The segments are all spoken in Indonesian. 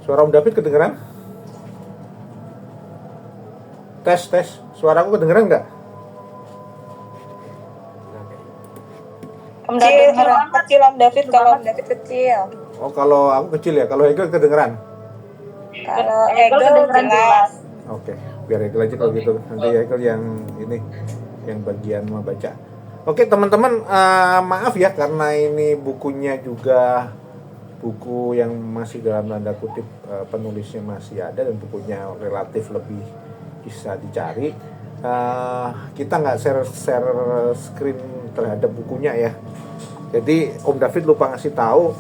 Suara Om David kedengeran? Tes. Suaraku kedengeran nggak? Om David kecil, Om David. Kalau Om David kecil. Oh, kalau aku kecil ya. Kalau Hegel kedengeran? Kalau Hegel jelas. Oke, biar Hegel aja kalau gitu. Nanti Hegel yang ini, yang bagian membaca. Oke, teman-teman, maaf ya karena ini bukunya juga buku yang masih dalam tanda kutip penulisnya masih ada dan bukunya relatif lebih bisa dicari. Kita nggak share screen terhadap bukunya ya. Jadi Om David lupa ngasih tahu.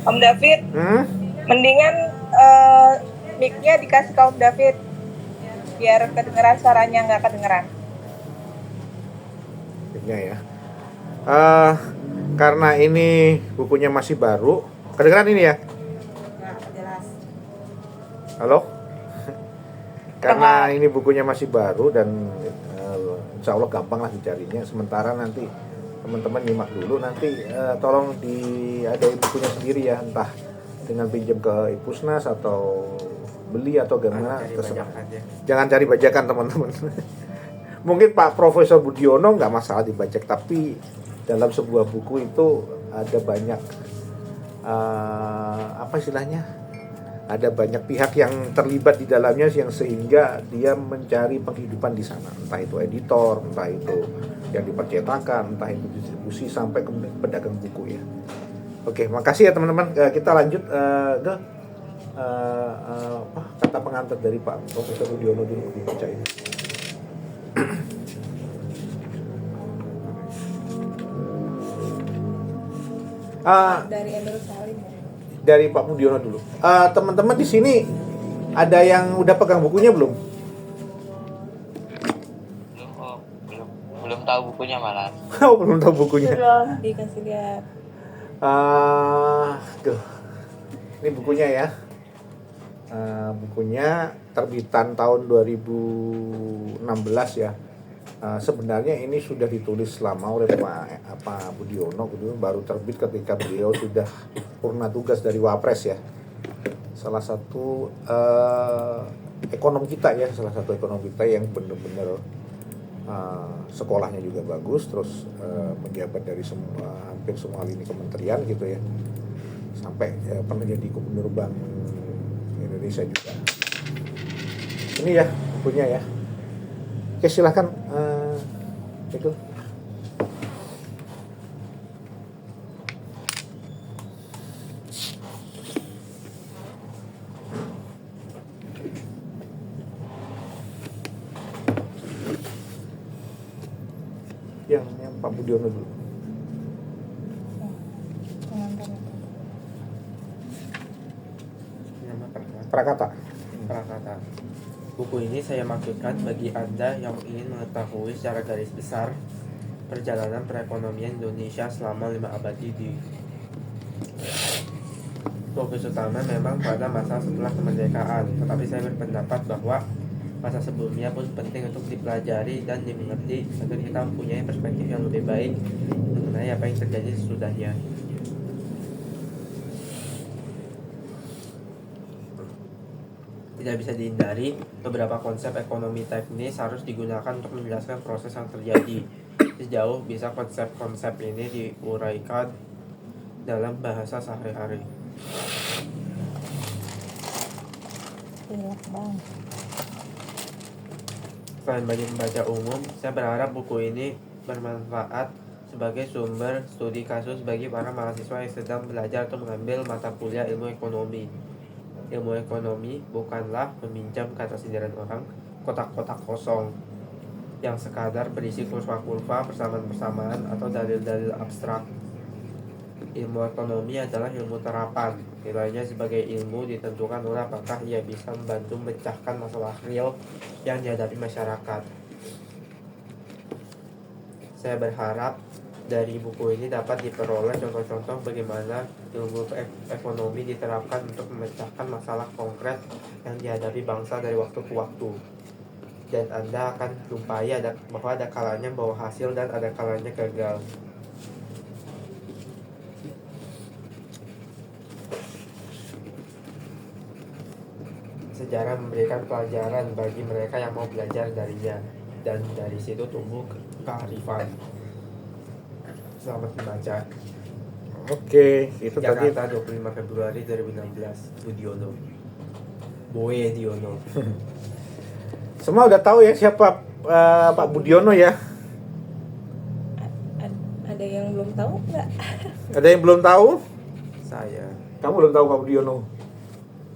Om David, mendingan mic-nya dikasih ke Om David biar kedengeran, suaranya nggak kedengeran. Ya. Karena ini bukunya masih baru, kedengeran ini ya? Nah, jelas. Halo? Karena ini bukunya masih baru dan insya Allah gampang lah dicarinya. Sementara nanti teman-teman nyimak dulu, nanti tolong diadain bukunya sendiri ya, entah dengan pinjam ke Ipusnas atau beli atau gimana, terserah. Jangan cari bajakan teman-teman. Mungkin Pak Profesor Budiono nggak masalah dibajak, tapi dalam sebuah buku itu ada banyak apa istilahnya, ada banyak pihak yang terlibat di dalamnya yang sehingga dia mencari penghidupan di sana, entah itu editor, entah itu yang dipercetakan, entah itu distribusi sampai ke pedagang buku ya. Oke, makasih ya teman-teman. Kita lanjut ke kata pengantar dari Pak Profesor Budiono dulu dibaca ini. Dari Endro Salim ya? Dari Pak Budiono dulu. Teman-teman di sini ada yang udah pegang bukunya belum? Belum tahu bukunya malah. Oh, belum tahu bukunya. Belum dikasih lihat. Ini bukunya ya. Bukunya terbitan tahun 2016 ya. Sebenarnya ini sudah ditulis lama oleh Pak Budiono, baru terbit ketika beliau sudah purna tugas dari Wapres ya. Salah satu ekonom kita ya, yang benar-benar sekolahnya juga bagus, terus menjabat dari hampir semua lini kementerian gitu ya, sampai pernah jadi gubernur Bank Indonesia juga. Ini ya bukunya ya. Oke, silakan itu. Yang Pak Budiono dulu. Prakata. Buku ini saya maksudkan bagi Anda yang ingin mengetahui secara garis besar perjalanan perekonomian Indonesia selama 5 abad ini. Fokus utama memang pada masa setelah kemerdekaan, tetapi saya berpendapat bahwa masa sebelumnya pun penting untuk dipelajari dan dimengerti agar kita mempunyai perspektif yang lebih baik mengenai apa yang terjadi sesudahnya. Tidak bisa dihindari, beberapa konsep ekonomi teknis harus digunakan untuk menjelaskan proses yang terjadi. Sejauh bisa konsep-konsep ini diuraikan dalam bahasa sehari-hari. Selain bagi pembaca umum, saya berharap buku ini bermanfaat sebagai sumber studi kasus bagi para mahasiswa yang sedang belajar atau mengambil mata kuliah ilmu ekonomi. Ilmu ekonomi bukanlah meminjam kata sindiran orang, kotak-kotak kosong yang sekadar berisi kurva-kurva, persamaan-persamaan, atau dalil-dalil abstrak. Ilmu ekonomi adalah ilmu terapan. Nilainya sebagai ilmu ditentukan oleh apakah ia bisa membantu memecahkan masalah real yang dihadapi masyarakat. Saya berharap dari buku ini dapat diperoleh contoh-contoh bagaimana ilmu ekonomi diterapkan untuk memecahkan masalah konkret yang dihadapi bangsa dari waktu ke waktu. Dan Anda akan jumpai bahwa ada kalanya bawa hasil dan ada kalanya gagal. Sejarah memberikan pelajaran bagi mereka yang mau belajar darinya, dan dari situ tumbuh kearifan. Selamat membaca. Oke, itu tadi. Jakarta 25 Februari 2016. Budiono. Boe Diono. Semua udah tahu ya siapa Pak Budiono ya? Ada yang belum tahu nggak? Ada yang belum tahu? Saya. Kamu belum tahu Pak Budiono?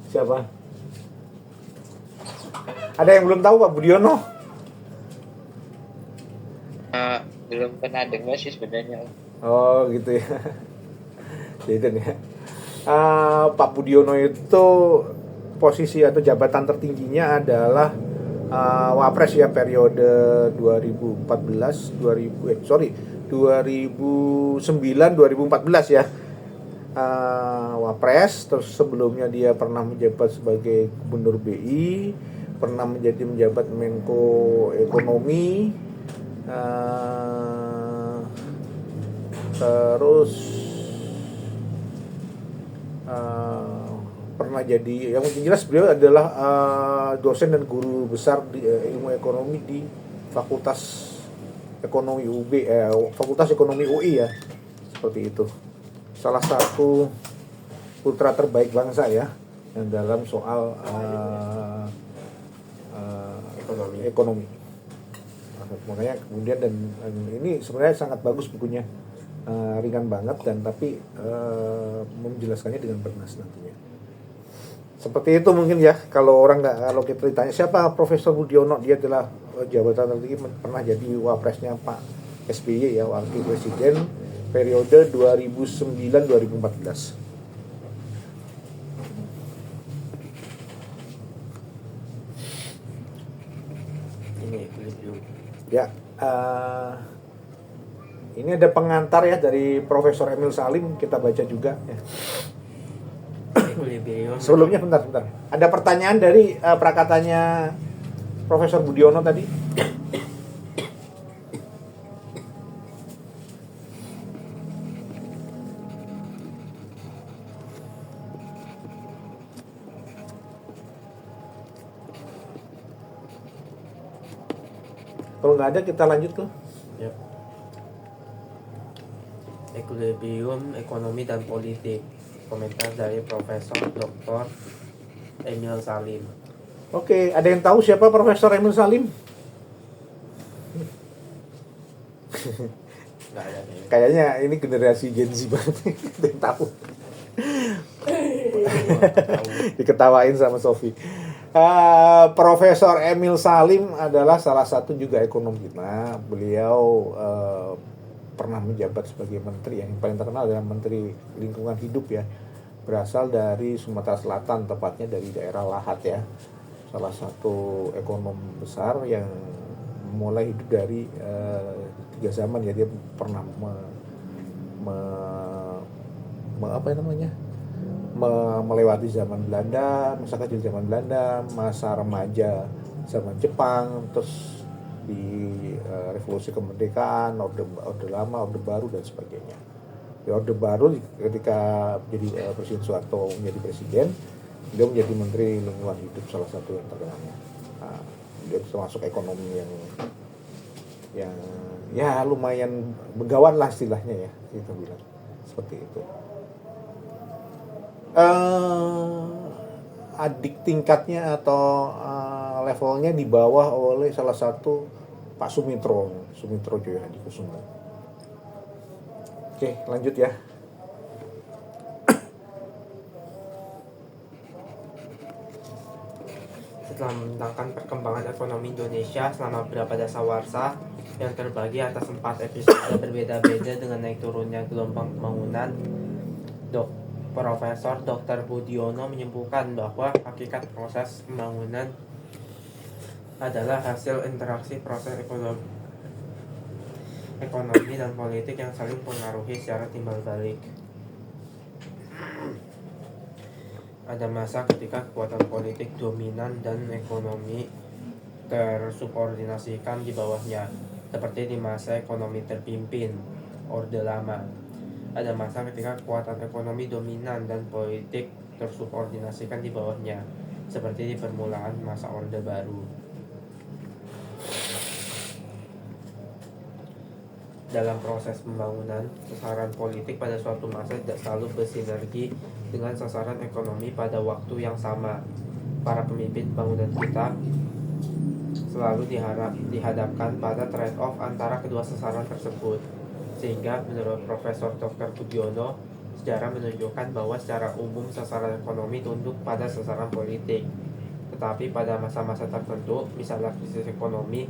Siapa? Ada yang belum tahu Pak Budiono? Belum pernah dengar sih sebenarnya. Oh gitu ya. Jadi ya. Pak Budiono itu posisi atau jabatan tertingginya adalah Wapres ya, periode 2009 2014 ya. Wapres, terus sebelumnya dia pernah menjabat sebagai Gubernur BI, pernah menjabat Menko Ekonomi, terus pernah jadi, yang jelas beliau adalah dosen dan guru besar di ilmu ekonomi di Fakultas Ekonomi Fakultas Ekonomi UI ya, seperti itu. Salah satu putra terbaik bangsa ya, yang dalam soal ekonomi. Makanya kemudian dan ini sebenarnya sangat bagus bukunya, ringan banget dan tapi menjelaskannya dengan bernas nantinya. Seperti itu mungkin ya, kalau kita ditanya siapa Profesor Budiono, dia adalah jabatan tertinggi, pernah jadi wapresnya Pak SBY ya, wakil presiden periode 2009-2014. Ini equilibrium. Ya, ini ada pengantar ya dari Profesor Emil Salim, kita baca juga ya. Equilibrium. Sebelumnya bentar. Ada pertanyaan dari prakatanya Profesor Budiono tadi. Kalau nggak ada kita lanjut tuh. Yep. Equilibrium ekonomi dan politik. Komentar dari Profesor Dr. Emil Salim. Oke, ada yang tahu siapa Profesor Emil Salim? Nggak ada. Kayaknya ini generasi Gen Z banget. Ada yang tahu. Diketawain sama Sofi. Profesor Emil Salim adalah salah satu juga ekonom kita. Beliau pernah menjabat sebagai menteri, yang paling terkenal adalah Menteri Lingkungan Hidup ya. Berasal dari Sumatera Selatan, tepatnya dari daerah Lahat ya. Salah satu ekonom besar yang mulai hidup dari 3 zaman ya. Dia pernah melewati zaman Belanda, masa kecil zaman Belanda, masa remaja zaman Jepang, terus di revolusi kemerdekaan, orde lama, orde baru dan sebagainya. Di orde baru ketika jadi Presiden Soeharto menjadi presiden, beliau menjadi Menteri Lingkungan Hidup, salah satu yang terkenalnya. Dia termasuk ekonomi yang ya lumayan begawan lah istilahnya ya, kita bilang seperti itu. Adik tingkatnya atau levelnya di bawah oleh salah satu Pak Sumitro Joyo Hadikusumo. Oke, lanjut ya. Setelah mentangkan perkembangan ekonomi Indonesia selama beberapa dasawarsa yang terbagi atas 4 episode berbeda-beda dengan naik turunnya gelombang pembangunan, Profesor Dr. Budiono menyimpulkan bahwa hakikat proses pembangunan adalah hasil interaksi proses ekonomi dan politik yang saling mempengaruhi secara timbal balik. Ada masa ketika kekuatan politik dominan dan ekonomi tersubordinasikan di bawahnya, seperti di masa ekonomi terpimpin, Orde Lama. Ada masa ketika kekuatan ekonomi dominan dan politik tersubordinasikan di bawahnya, seperti di permulaan masa Orde Baru. Dalam proses pembangunan, sasaran politik pada suatu masa tidak selalu bersinergi dengan sasaran ekonomi pada waktu yang sama. Para pemimpin bangunan kita selalu dihadapkan pada trade-off antara kedua sasaran tersebut. Sehingga menurut Profesor Dr. Budiono, sejarah menunjukkan bahwa secara umum sasaran ekonomi tunduk pada sasaran politik. Tetapi pada masa-masa tertentu, misalnya krisis ekonomi,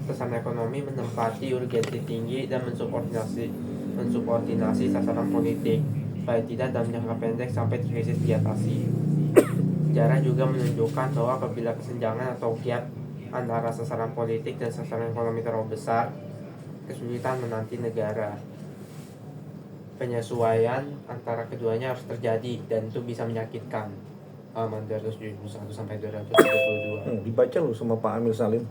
sasaran ekonomi menempati urgensi tinggi dan mensubordinasi sasaran politik, baik tidak dalam jangka pendek sampai krisis diatasi. Sejarah juga menunjukkan bahwa apabila kesenjangan atau gap antara sasaran politik dan sasaran ekonomi terlalu besar, kesulitan menanti negara. Penyesuaian antara keduanya harus terjadi dan itu bisa menyakitkan. Halaman 271 sampai 272. Dibaca loh sama Pak Amil Salim.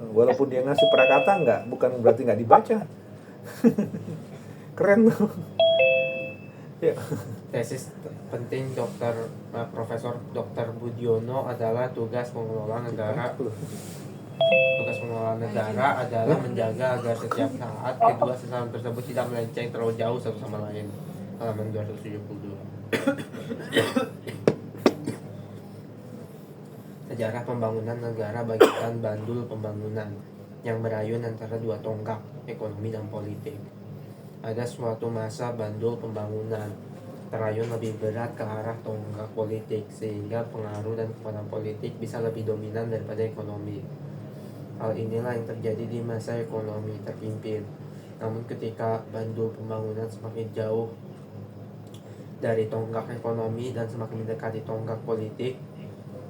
Walaupun dia ngasih prakata bukan berarti nggak dibaca. Keren loh. Ya. Tesis penting Profesor Dr. Budiono adalah tugas pengelola negara. Tugas pengelola negara adalah menjaga agar setiap saat kedua sasaran tersebut tidak melenceng terlalu jauh satu sama lain. Halaman 272. Sejarah pembangunan negara bagikan bandul pembangunan yang berayun antara dua tonggak, ekonomi dan politik. Ada suatu masa bandul pembangunan terayun lebih berat ke arah tonggak politik, sehingga pengaruh dan kekuatan politik bisa lebih dominan daripada ekonomi. Hal inilah yang terjadi di masa ekonomi terpimpin. Namun ketika bandul pembangunan semakin jauh dari tonggak ekonomi dan semakin mendekati tonggak politik,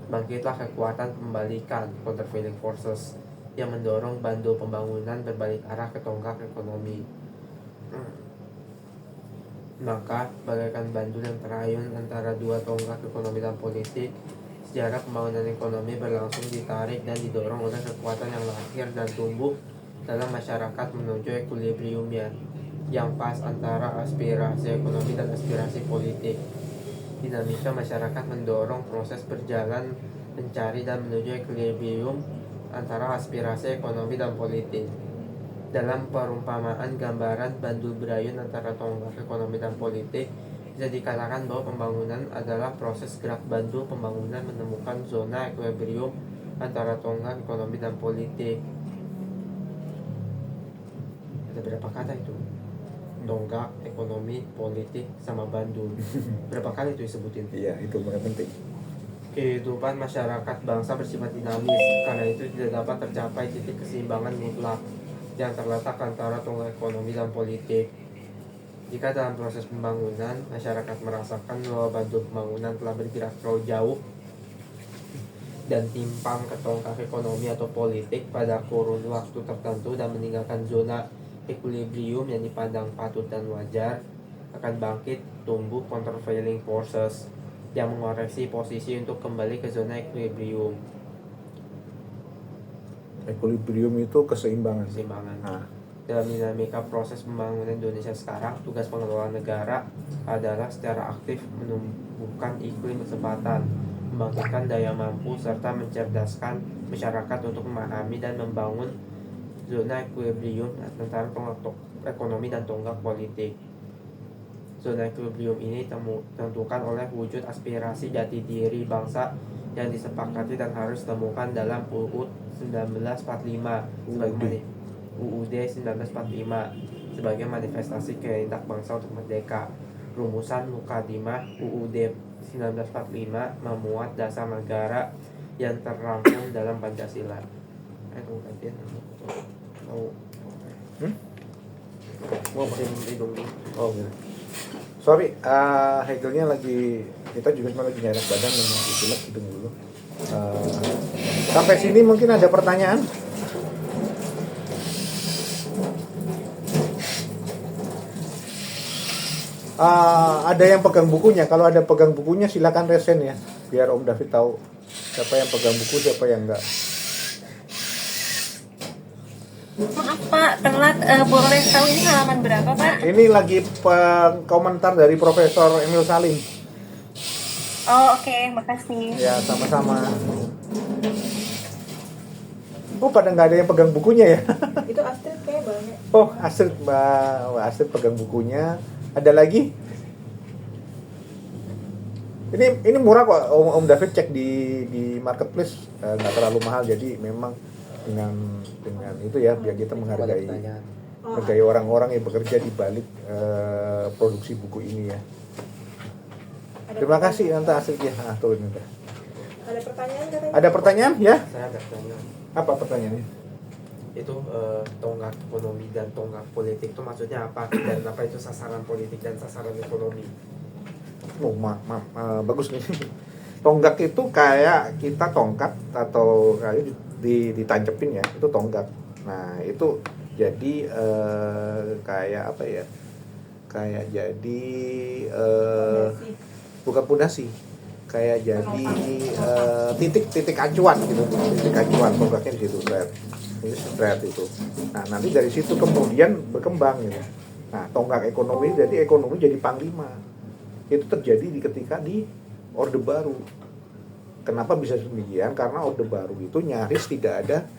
bangkitlah kekuatan pembalikan, countervailing forces, yang mendorong bandul pembangunan berbalik arah ke tonggak ekonomi. Maka, bagaikan bandul yang terayun antara dua tonggak ekonomi dan politik, sejarah pembangunan ekonomi berlangsung ditarik dan didorong oleh kekuatan yang lahir dan tumbuh dalam masyarakat menuju equilibriumnya yang pas antara aspirasi ekonomi dan aspirasi politik. Dinamika masyarakat mendorong proses berjalan mencari dan menuju equilibrium antara aspirasi ekonomi dan politik. Dalam perumpamaan gambaran bandul berayun antara tonggak ekonomi dan politik, bisa dikatakan bahwa pembangunan adalah proses gerak bandul pembangunan menemukan zona equilibrium antara tonggak ekonomi dan politik. Ada berapa kata itu? Tonggak, ekonomi, politik, sama bandul. Berapa kali itu disebutin? Iya, itu benar penting. Kehidupan masyarakat bangsa bersifat dinamis, karena itu tidak dapat tercapai titik keseimbangan mutlak yang terletak antara tonggak ekonomi dan politik. Jika dalam proses pembangunan, masyarakat merasakan bahwa bandul pembangunan telah bergerak terlalu jauh dan timpang ke tonggak ekonomi atau politik pada kurun waktu tertentu dan meninggalkan zona equilibrium yang dipandang patut dan wajar, akan bangkit tumbuh countervailing forces yang mengoreksi posisi untuk kembali ke zona equilibrium. Equilibrium itu keseimbangan. Nah. Dalam dinamika proses pembangunan Indonesia sekarang, tugas pengelola negara adalah secara aktif menumbuhkan iklim kesempatan, membangkitkan daya mampu, serta mencerdaskan masyarakat untuk memahami dan membangun zona equilibrium antara tonggak ekonomi dan tonggak politik. Zona equilibrium ini ditentukan oleh wujud aspirasi jati diri bangsa yang disepakati dan harus ditemukan dalam UUD 1945 UUD 1945 sebagai manifestasi kehendak bangsa untuk merdeka. Rumusan Mukadimah UUD 1945 memuat dasar negara yang terangkum dalam Pancasila. Mau pakai hidung nih. Oh gitu. Sorry, Hegelnya lagi, kita juga cuma lagi nyerap badan dan masih pilek hidung dulu. Sampai sini mungkin ada pertanyaan? Ada yang pegang bukunya. Kalau ada pegang bukunya silakan resen ya, biar Om David tahu siapa yang pegang buku, siapa yang enggak. Maaf Pak, telat. Boleh tahu ini halaman berapa Pak? Ini lagi komentar dari Profesor Emil Salim. Oh, oke, makasih. Ya, sama-sama. Oh, pada nggak ada yang pegang bukunya ya? Itu Astrid kayak banyak. Oh, Astrid, Mbak Astrid pegang bukunya. Ada lagi? Ini murah kok, Om David cek di marketplace, nggak terlalu mahal, jadi memang dengan itu ya, biar kita menghargai orang-orang yang bekerja di balik produksi buku ini ya. Terima kasih Tante Astrid ya. Turun udah. Ada pertanyaan katanya? Ada pertanyaan ya? Saya ada pertanyaan. Apa pertanyaannya? Itu tonggak ekonomi dan tonggak politik itu maksudnya apa? Dan apa itu sasaran politik dan sasaran ekonomi? Oh, bagus nih. Tonggak itu kayak kita tongkat atau kayak ditancepin ya, itu tonggak. Nah, itu jadi kayak apa ya? Kayak jadi bukan pondasi. Kayak jadi titik acuan gitu. Titik acuan tonggaknya di situ, ini straight itu. Nah, nanti dari situ kemudian berkembang gitu. Nah, tonggak ekonomi jadi ekonomi jadi panglima. Itu terjadi ketika di Orde Baru. Kenapa bisa demikian? Karena Orde Baru itu nyaris tidak ada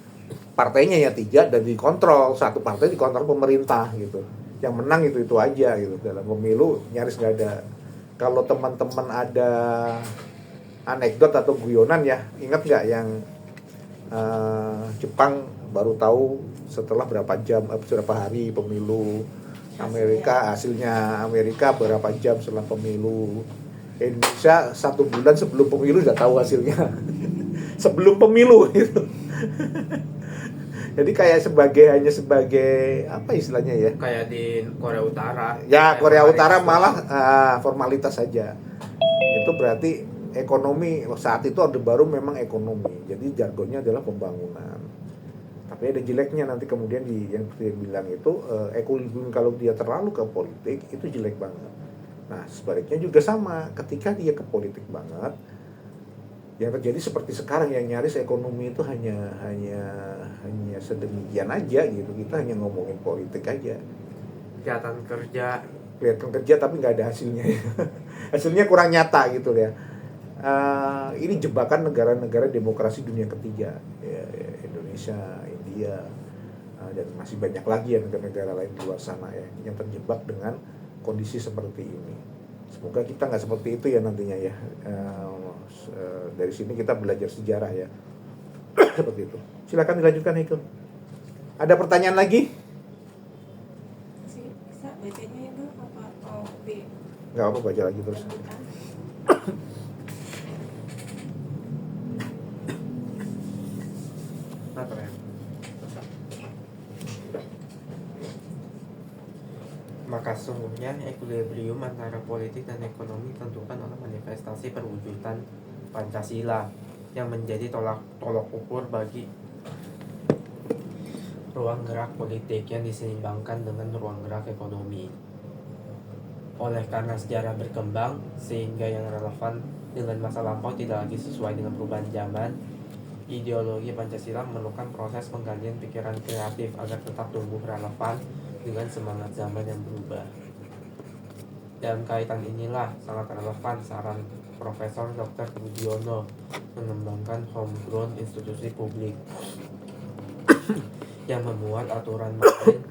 partainya ya, tidak, dan dikontrol, satu partai dikontrol pemerintah gitu. Yang menang itu aja gitu. Dalam pemilu nyaris nggak ada. Kalau teman-teman ada anekdot atau guyonan ya, ingat nggak yang Jepang baru tahu setelah berapa hari pemilu, hasilnya Amerika berapa jam setelah pemilu, Indonesia 1 bulan sebelum pemilu sudah tahu hasilnya. Sebelum pemilu gitu. Jadi kayak hanya sebagai apa istilahnya ya? Kayak di Korea Utara. Ya, Korea Utara malah formalitas saja. Itu berarti ekonomi saat itu Orde Baru memang ekonomi. Jadi jargonnya adalah pembangunan. Tapi ada jeleknya nanti kemudian yang dia bilang itu equilibrium kalau dia terlalu ke politik itu jelek banget. Nah, sebaliknya juga sama, ketika dia ke politik banget, yang terjadi seperti sekarang yang nyaris ekonomi itu hanya sedemikian aja gitu. Kita hanya ngomongin politik aja. Kelihatan kerja tapi nggak ada hasilnya. Hasilnya kurang nyata gitu ya. Ini jebakan negara-negara demokrasi dunia ketiga ya, Indonesia, India, dan masih banyak lagi ya negara-negara lain di luar sana ya yang terjebak dengan kondisi seperti ini. Semoga kita nggak seperti itu ya nantinya ya. Dari sini kita belajar sejarah ya. Seperti itu. Silakan dilanjutkan itu. Ada pertanyaan lagi? Bisa bacanya ya bro, apa di Nggak apa, baca lagi terus. Maka sesungguhnya equilibrium antara politik dan ekonomi ditentukan oleh manifestasi perwujudan Pancasila yang menjadi tolak ukur bagi ruang gerak politik yang diseimbangkan dengan ruang gerak ekonomi. Oleh karena sejarah berkembang sehingga yang relevan dengan masa lampau tidak lagi sesuai dengan perubahan zaman, ideologi Pancasila memerlukan proses penggantian pikiran kreatif agar tetap tumbuh relevan dengan semangat zaman yang berubah. Dalam kaitan inilah sangat relevan saran Profesor Dr. Budiono mengembangkan homegrown institusi publik yang memuat aturan main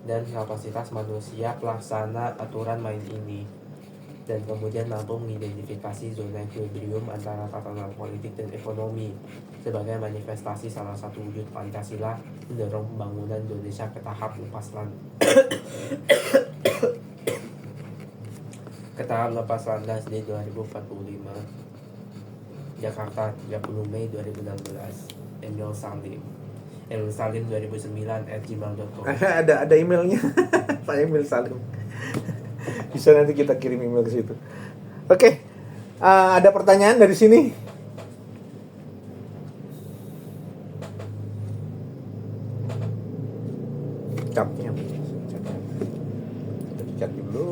dan kapasitas manusia pelaksana aturan main ini, dan kemudian mampu mengidentifikasi zona equilibrium antara tatanan politik dan ekonomi sebagai manifestasi salah satu wujud Pancasila mendorong pembangunan Indonesia ke tahap lepas landas di 2045. Jakarta, 30 Mei 2016. Emil Salim 2009@gmail.com. Ada emailnya. Pak Emil Salim. Bisa nanti kita kirim email ke situ. Oke. Ada pertanyaan dari sini? Capnya. Cat dulu.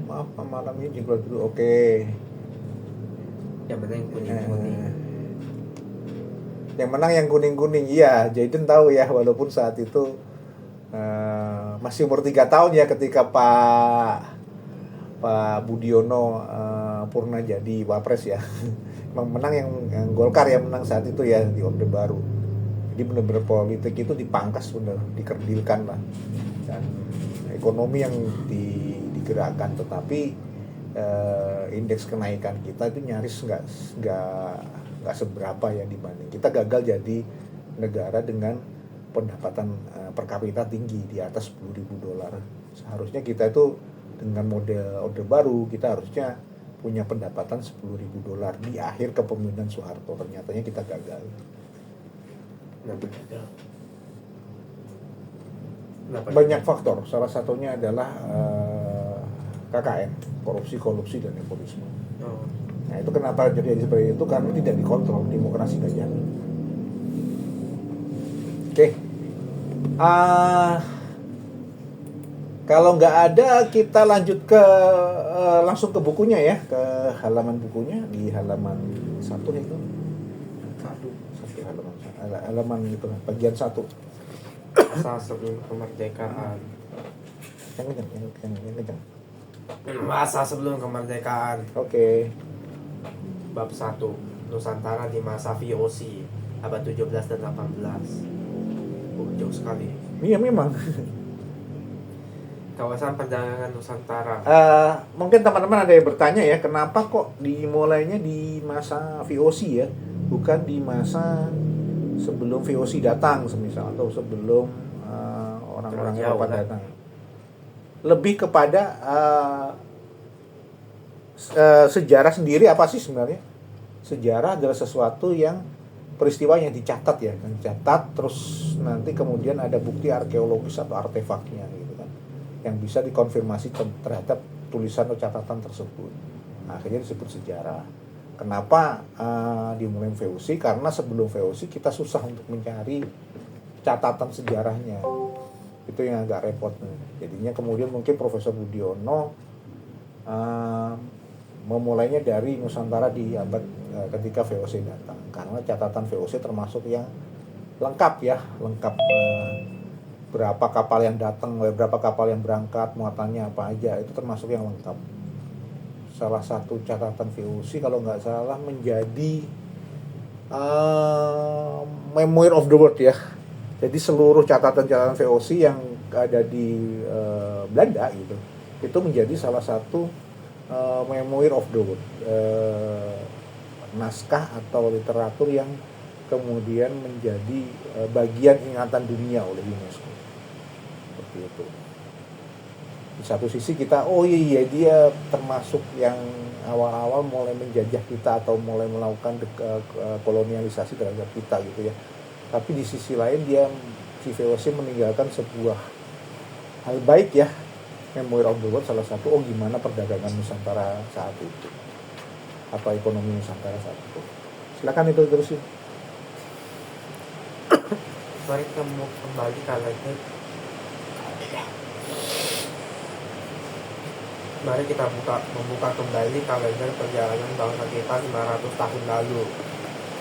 Maaf malam ini jingle dulu. Oke. Yang penting kuning-kuning. Yang menang yang kuning-kuning. Iya, Jaden tahu ya, walaupun saat itu masih umur 3 tahun ya ketika Pak Budiono purna jadi wapres ya. Emang menang yang Golkar yang menang saat itu ya di Orde Baru. Jadi benar-benar politik itu dipangkas, benar dikerdilkan lah, dan ekonomi yang digerakkan, tetapi indeks kenaikan kita itu nyaris nggak seberapa ya dibanding kita gagal jadi negara dengan pendapatan per kapita tinggi di atas $10.000. Seharusnya kita itu dengan model Orde Baru kita harusnya punya pendapatan $10.000 di akhir kepemimpinan Soeharto. Ternyatanya kita gagal. Banyak faktor, salah satunya adalah KKN, korupsi dan nepotisme. Nah itu kenapa terjadi seperti itu, karena tidak dikontrol, demokrasi nggak jalan. Oke. Kalau nggak ada, kita lanjut ke langsung ke bukunya ya, ke halaman bukunya di halaman 1 itu. Halaman itu bagian 1. Masa sebelum kemerdekaan. Yang kencang. Masa sebelum kemerdekaan. Oke. Bab 1. Nusantara di masa VOC abad 17 dan 18. Jauh sekali. Iya memang. Kawasan perdagangan Nusantara. Mungkin teman-teman ada yang bertanya ya, kenapa kok dimulainya di masa VOC ya, bukan di masa sebelum VOC datang semisal, atau sebelum orang-orang Eropa datang. Lebih kepada sejarah sendiri apa sih sebenarnya? Sejarah adalah sesuatu yang peristiwa yang dicatat ya, terus nanti kemudian ada bukti arkeologis atau artefaknya gitu kan, yang bisa dikonfirmasi terhadap tulisan atau catatan tersebut. Nah, akhirnya disebut sejarah. Kenapa dimulai VOC? Karena sebelum VOC kita susah untuk mencari catatan sejarahnya. Itu yang agak repot. Jadinya kemudian mungkin Profesor Budiono memulainya dari Nusantara di abad ketika VOC datang. Karena catatan VOC termasuk yang lengkap ya, berapa kapal yang datang, berapa kapal yang berangkat, muatannya apa aja, itu termasuk yang lengkap. Salah satu catatan VOC kalau nggak salah menjadi Memoir of the World ya. Jadi seluruh catatan-catatan VOC yang ada di Belanda gitu, itu menjadi salah satu Memoir of the World, naskah atau literatur yang kemudian menjadi bagian ingatan dunia oleh UNESCO. Seperti itu. Di satu sisi kita, oh iya dia termasuk yang awal-awal mulai menjajah kita atau mulai melakukan kolonialisasi terhadap kita gitu ya. Tapi di sisi lain dia, si VOC meninggalkan sebuah hal baik ya, Memoir of the World salah satu, oh gimana perdagangan Nusantara saat itu, apa ekonomi Nusantara saat itu. Silakan itu terusin. Mari kita kembali kalender. Mari kita membuka kembali kalender perjalanan bangsa kita 500 tahun lalu.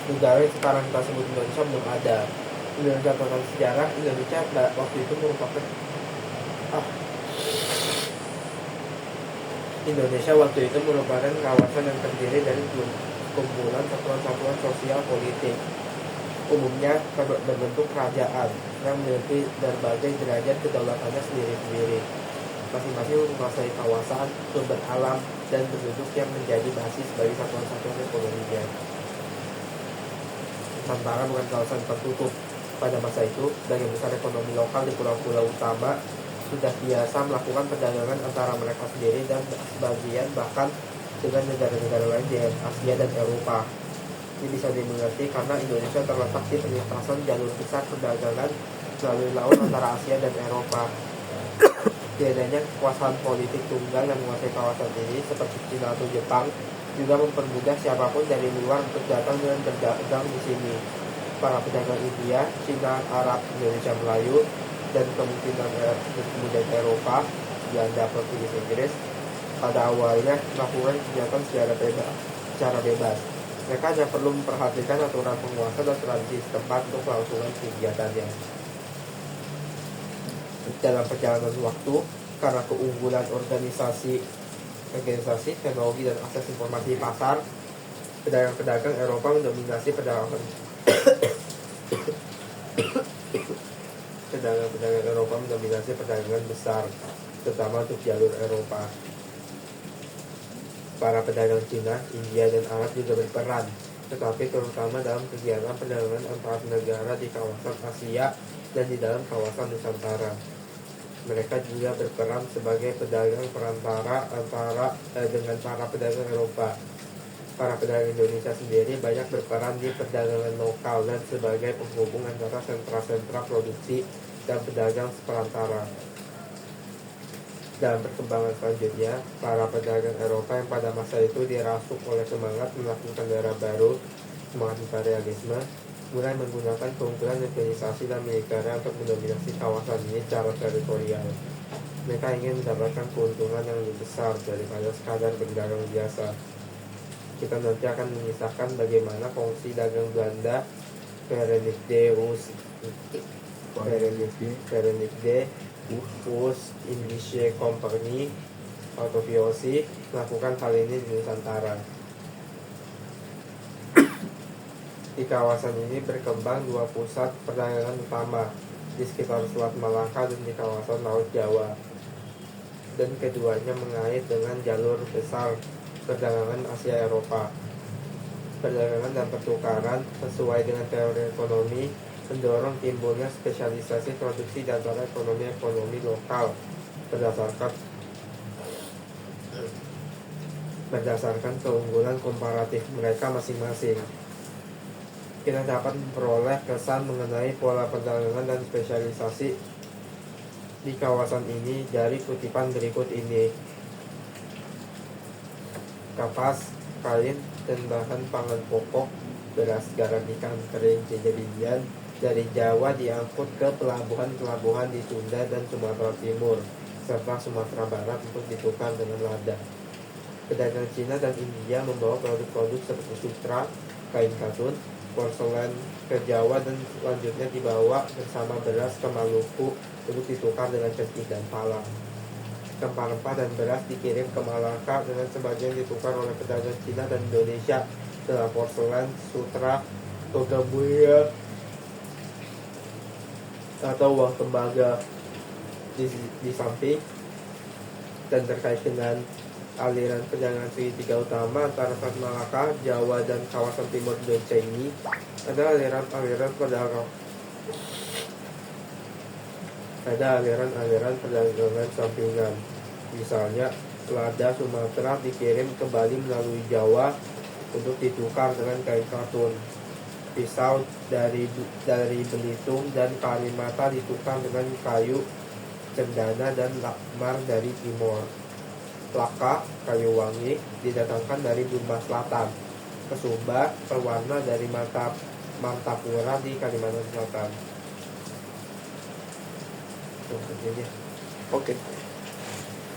Negara yang sekarang kita sebut Indonesia belum ada. Indonesia tentang sejarah, Indonesia waktu itu merupakan Indonesia waktu itu merupakan kawasan yang terdiri dari kumpulan satuan-satuan sosial politik, umumnya berbentuk kerajaan yang memiliki berbagai derajat kedaulatannya sendiri-sendiri. Masing-masing menguasai kawasan, sumber alam, dan penduduk yang menjadi basis bagi satuan-satuan ekonominya. Nusantara bukan kawasan tertutup. Pada masa itu, sebagian besar ekonomi lokal di pulau-pulau utama sudah biasa melakukan perdagangan antara mereka sendiri dan sebagian bahkan dengan negara-negara lain di Asia dan Eropa. Ini bisa dimengerti karena Indonesia terletak di perlintasan jalur besar perdagangan melalui laut antara Asia dan Eropa. Adanya kekuasaan politik tunggal yang menguasai kawasan ini seperti Cina atau Jepang juga mempermudah siapapun dari luar untuk datang dan berdagang di sini. Para pedagang India, Cina, Arab, Indonesia, Melayu, dan kemudian Eropa, Belanda, Portugis, Inggris pada awalnya melakukan kegiatan secara bebas. Mereka hanya perlu memperhatikan aturan penguasa dan tradisi setempat untuk kelangsungan kegiatannya. Dalam perjalanan waktu, karena keunggulan organisasi organisasi, teknologi, dan akses informasi pasar, pedagang-pedagang Eropa mendominasi perdagangan. Pedagang-pedagang Eropa mendominasi perdagangan besar, terutama untuk jalur Eropa. Para pedagang Cina, India, dan Arab juga berperan, tetapi terutama dalam kegiatan perdagangan antar negara di kawasan Asia dan di dalam kawasan Nusantara. Mereka juga berperan sebagai pedagang perantara dengan para pedagang Eropa. Para pedagang Indonesia sendiri banyak berperan di perdagangan lokal dan sebagai penghubung antara sentra-sentra produksi dan pedagang perantara. Dalam perkembangan selanjutnya, para pedagang Eropa yang pada masa itu dirasuk oleh semangat melakukan era baru, semangat imperialisme, mulai menggunakan keunggulan organisasi dan militernya untuk mendominasi kawasan ini secara teritorial. Mereka ingin mendapatkan keuntungan yang lebih besar daripada sekadar berdagang biasa. Kita nanti akan mengisahkan bagaimana fungsi dagang Belanda, Verenigde Oost-Indische Compagnie atau VOC melakukan hal ini di Nusantara. Di kawasan ini berkembang dua pusat perdagangan utama di sekitar Selat Malaka dan di kawasan Laut Jawa, dan keduanya mengait dengan jalur besar perdagangan Asia Eropa. Perdagangan dan pertukaran sesuai dengan teori ekonomi mendorong timbulnya spesialisasi produksi di antara ekonomi lokal berdasarkan keunggulan komparatif mereka masing-masing. Kita dapat memperoleh kesan mengenai pola perdagangan dan spesialisasi di kawasan ini dari kutipan berikut ini. Kapas, kain, dan bahan pangan pokok, beras, garam, ikan kering, jadi-jadian dari Jawa diangkut ke pelabuhan-pelabuhan di Sunda dan Sumatera Timur serta Sumatera Barat untuk ditukar dengan lada. Pedagang Cina dan India membawa produk-produk seperti sutra, kain katun, porselen ke Jawa dan selanjutnya dibawa bersama beras ke Maluku untuk ditukar dengan cekik dan pala. Rempah-rempah dan beras dikirim ke Malaka dengan sebagian ditukar oleh pedagang Cina dan Indonesia dalam porselen, sutra, logam mulia, atau uang tembaga. Di samping dan terkait dengan aliran perdagangan segitiga utama antara Selat Malaka, Jawa, dan kawasan timur Indonesia ini ada aliran-aliran perdagangan sampingan. Misalnya, lada Sumatera dikirim ke Bali melalui Jawa untuk ditukar dengan kain katun. Pisau dari Belitung dan Kalimantan ditukar dengan kayu cendana dan lakmar dari Timor. Laka, kayu wangi, didatangkan dari Burma Selatan. Kesumba, pewarna dari Mantapura di Kalimantan Selatan. Oke.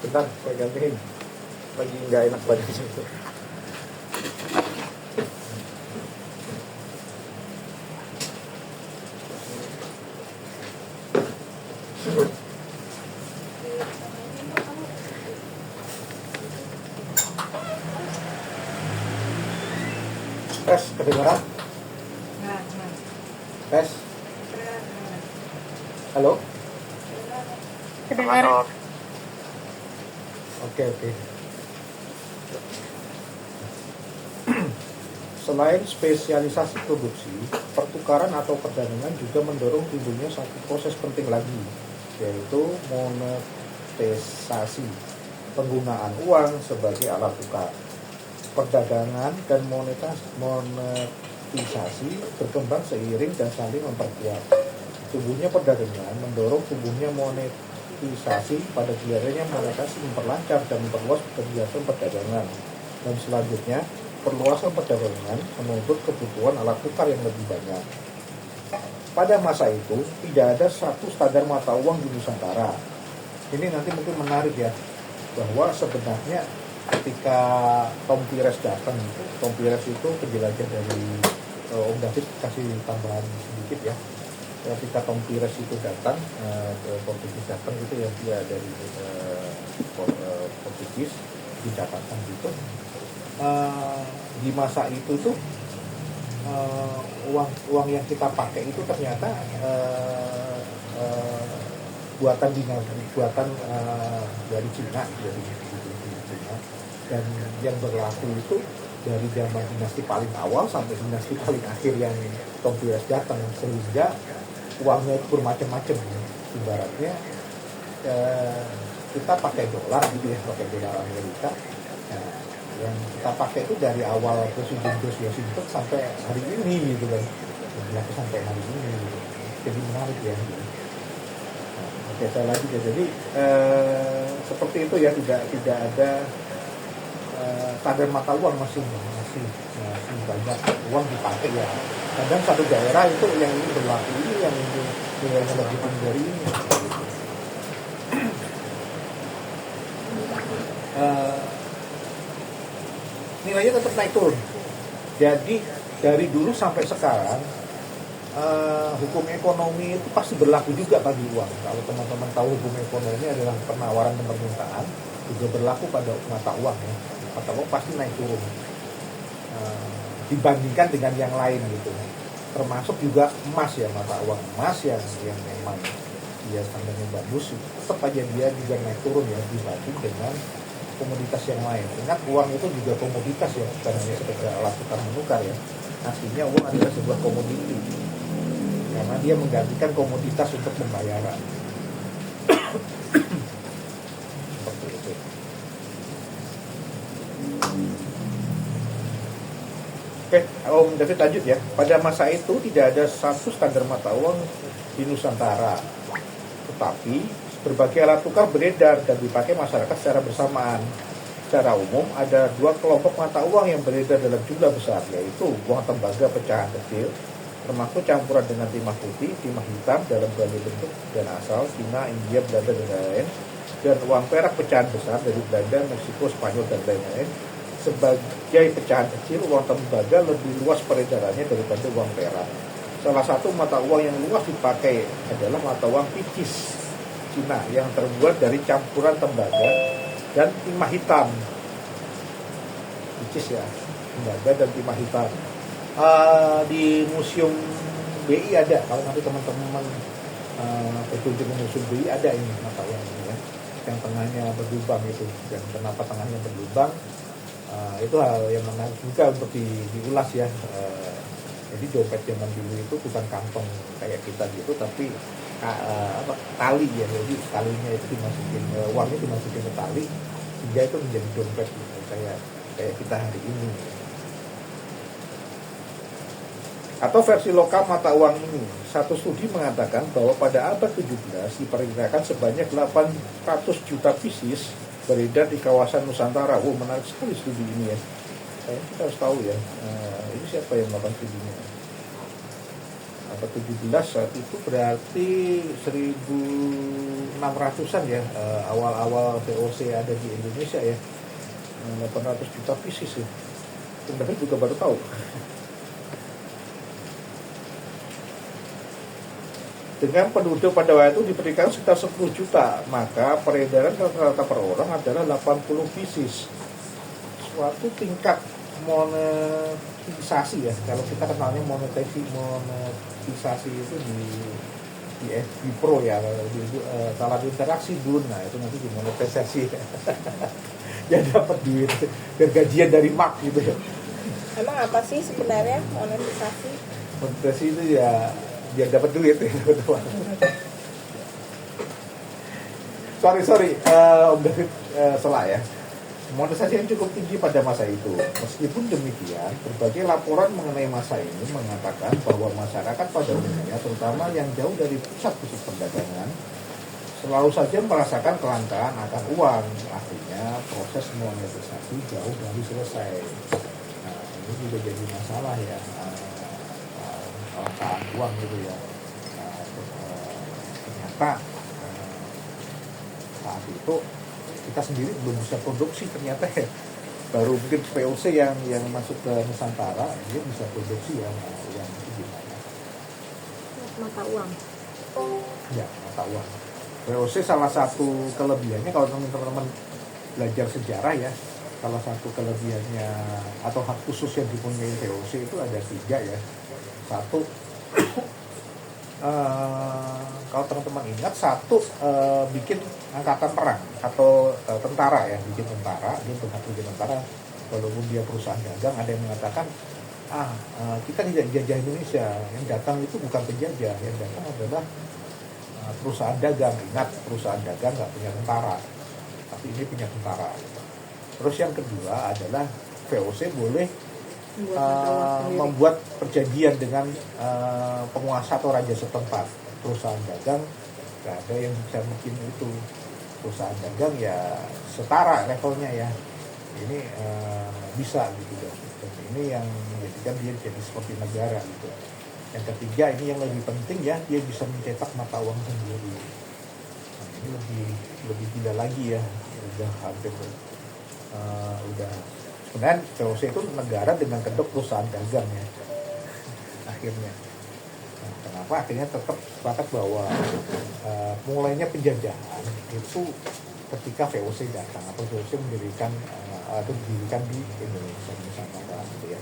Bentar, saya gantiin. Lagi nggak enak badannya itu. Tes, kedengaran? Tes. Halo? Kedengaran. Oke. Selain spesialisasi produksi, pertukaran atau perdagangan juga mendorong timbulnya satu proses penting lagi, yaitu monetisasi, penggunaan uang sebagai alat tukar. Perdagangan dan monetisasi berkembang seiring dan saling memperkuat. Tumbuhnya perdagangan mendorong tumbuhnya monetisasi, pada gilirannya monetisasi memperlancar dan memperluas kegiatan perdagangan. Dan selanjutnya, perluasan perdagangan menuntut kebutuhan alat tukar yang lebih banyak. Pada masa itu, tidak ada satu standar mata uang di Nusantara. Ini nanti mungkin menarik ya, bahwa sebenarnya ketika Tom Pires datang, Tom Pires itu penjelajah dari Om David, kasih tambahan sedikit ya. Ketika Tom Pires itu datang, Portugis datang gitu ya, dia dari Portugis, dicatatkan gitu. Di masa itu tuh uang yang kita pakai itu ternyata buatan dari Cina, dari Cina, dan yang berlaku itu dari zaman dinasti paling awal sampai dinasti paling akhir yang Tonggues datang, sehingga uangnya itu bermacam-macam. Ibaratnya kita pakai dolar gitu ya, pakai dolar Amerika. Nah, yang kita pakai itu dari awal Presiden George Washington sampai hari ini gitu kan, berlaku sampai hari ini gitu. Jadi menarik ya. Nah, oke, saya lanjut ya. Jadi seperti itu ya, tidak ada kadar mata uang masih banyak uang dipakai ya. Kadang satu daerah itu yang ini berlaku ini, yang ini nilainya lebih tinggi dari ini. Nilainya tetap naik turun. Jadi dari dulu sampai sekarang hukum ekonomi itu pasti berlaku juga bagi uang. Kalau teman-teman tahu, hukum ekonomi adalah penawaran dan permintaan, juga berlaku pada mata uang ya. Mata uang pasti naik turun dibandingkan dengan yang lain gitu. Termasuk juga emas ya, mata uang emas yang memang dia standarnya bagus, tetap aja dia juga naik turun ya dibanding dengan komoditas yang lain. Ingat, uang itu juga komoditas ya, bukan hanya sekedar alat tukar menukar ya. Aslinya uang adalah sebuah komoditi karena dia menggantikan komoditas untuk pembayaran. Seperti itu. Oke, Om David lanjut ya. Pada masa itu tidak ada satu standar mata uang di Nusantara, tetapi berbagai alat tukar beredar dan dipakai masyarakat secara bersamaan. Secara umum ada dua kelompok mata uang yang beredar dalam jumlah besar, yaitu uang tembaga pecahan kecil, termasuk campuran dengan timah putih, timah hitam dalam berbagai bentuk dan asal Cina, India, Belanda, dan lain-lain, dan uang perak pecahan besar dari Belanda, Meksiko, Spanyol, dan lain-lain. Sebagai pecahan kecil, uang tembaga lebih luas peredarannya daripada uang perak. Salah satu mata uang yang luas dipakai adalah mata uang picis Cina yang terbuat dari campuran tembaga dan timah hitam. Picis ya, tembaga dan timah hitam. Di Museum BI ada, kalau nanti teman-teman berkunjung ke Museum BI ada ini mata uang ini ya, yang tengahnya berlubang itu. Dan kenapa tengahnya berlubang? Itu hal yang menarik juga untuk diulas ya. Jadi dompet zaman dulu itu bukan kantong kayak kita gitu, tapi tali ya. Jadi talinya itu dimasukin, uangnya dimasukin ke tali, sehingga itu menjadi dompet gitu, kayak kita hari ini. Atau versi lokal mata uang ini, satu studi mengatakan bahwa pada abad 17 diperkirakan sebanyak 800 juta pieces beredar di kawasan Nusantara. Menarik sekali studi ini ya. Kita harus tahu ya, ini siapa yang melakukan studinya. Abad 17 saat itu berarti 1600-an ya, awal-awal VOC ada di Indonesia ya. 800 juta pieces ya. Tapi juga baru tahu. Dengan penduduk pada waktu itu diperkirakan sekitar 10 juta, maka peredaran rata-rata per orang adalah 80 pieces. Suatu tingkat monetisasi ya, kalau kita kenalnya monetisasi itu di FB Pro ya, kalau di interaksi dulu, nah itu nanti dimonetisasi ya, dapat duit gajian dari Mark gitu ya. Emang apa sih sebenarnya monetisasi? Monetisasi itu ya biar dapat duit ya, teman-teman. Sorry, Om David salah ya. Monetisasi yang cukup tinggi pada masa itu. Meskipun demikian, berbagai laporan mengenai masa ini mengatakan bahwa masyarakat pada umumnya, terutama yang jauh dari pusat-pusat perdagangan, selalu saja merasakan kelangkaan akan uang. Artinya proses monetisasi jauh dari selesai. Nah, ini juga jadi masalah ya, kelangkaan uang gitu ya. Ternyata saat itu kita sendiri belum bisa produksi ternyata ya. Baru mungkin VOC yang masuk ke Nusantara dia bisa produksi yang itu gimana? Mata uang. Ya, mata uang. VOC salah satu kelebihannya kalau teman-teman belajar sejarah ya, salah satu kelebihannya atau hak khusus yang dipunyai VOC itu ada 3 ya. Satu, kalau teman-teman ingat, satu bikin angkatan perang atau tentara ya, bikin tentara, dia berhak bikin tentara. Walaupun dia perusahaan dagang, ada yang mengatakan kita tidak dijajah Indonesia, yang datang itu bukan penjajah, yang datang adalah perusahaan dagang. Ingat, perusahaan dagang nggak punya tentara, tapi ini punya tentara. Terus yang kedua adalah VOC boleh membuat perjanjian dengan penguasa atau raja setempat. Perusahaan dagang nggak ada yang bisa bikin itu. Perusahaan dagang ya setara levelnya ya. Ini bisa gitu kan. Dan ini yang menjadikan dia jadi seperti negara gitu. Yang ketiga, ini yang lebih penting ya, dia bisa mencetak mata uang sendiri. Nah, ini lebih gila lagi ya. Udah hampir udah sebenarnya VOC itu negara dengan kedok perusahaan dagang ya akhirnya. Nah, kenapa akhirnya tetap sepakat bahwa mulainya penjajahan itu ketika VOC datang atau VOC mendirikan atau didirikan di Indonesia misalnya gitu ya.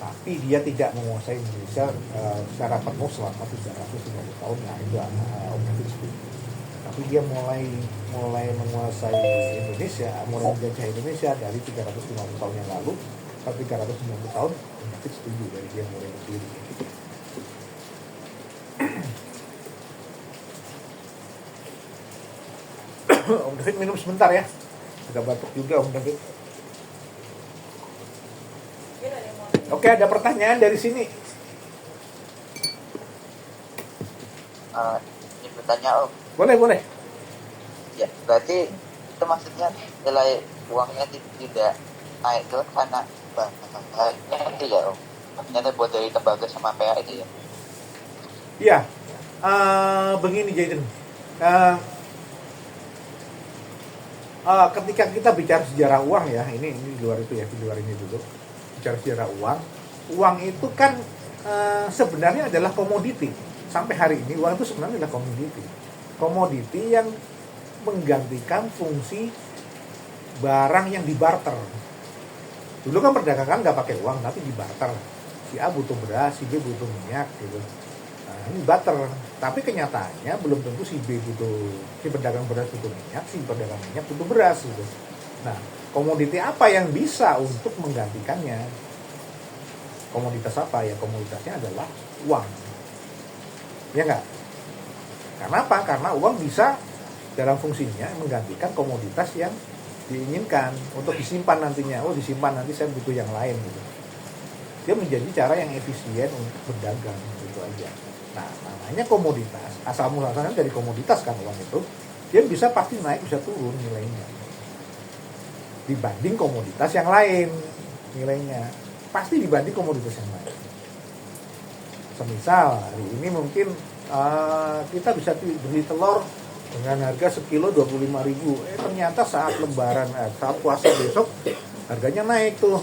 Tapi dia tidak menguasai Indonesia secara penuh selama 350 tahun. Nah itu objektif. Tapi dia mulai menguasai Indonesia, mulai menjajah Indonesia dari 350 tahun yang lalu ke 390 tahun, objektif setuju dari dia mulai berdiri. Om David minum sebentar ya, agak batuk juga Om David. Oke, ada pertanyaan dari sini. Ini bertanya Om. Boleh. Ya, berarti itu maksudnya nilai uangnya tidak naik itu karena bahannya itu ya Om. Ternyata buat dari tembaga sama PA itu ya. Iya, begini Jaden. Ketika kita bicara sejarah uang ya, ini di luar itu ya, di luar ini dulu. Bicara sejarah uang itu kan sebenarnya adalah komoditi. Sampai hari ini uang itu sebenarnya adalah komoditi yang menggantikan fungsi barang yang dibarter. Dulu kan perdagangan nggak pakai uang tapi dibarter. Si A butuh beras, si B butuh minyak gitu. Nah, ini barter. Tapi kenyataannya belum tentu si pedagang beras butuh minyak, si pedagang minyak butuh beras gitu. Nah, komoditi apa yang bisa untuk menggantikannya? Komoditas apa ya? Komoditasnya adalah uang. Ya nggak? Karena apa? Karena uang bisa dalam fungsinya menggantikan komoditas yang diinginkan untuk disimpan nantinya. Oh, disimpan nanti saya butuh yang lain gitu. Dia menjadi cara yang efisien untuk berdagang gitu aja. Nah, namanya komoditas. Asal muasalnya dari komoditas kan uang itu. Dia bisa pasti naik, bisa turun nilainya. Dibanding komoditas yang lain nilainya. Pasti dibanding komoditas yang lain. Semisal hari ini mungkin kita bisa beli telur dengan harga sekilo 25.000. Ternyata saat lebaran, saat puasa besok harganya naik tuh.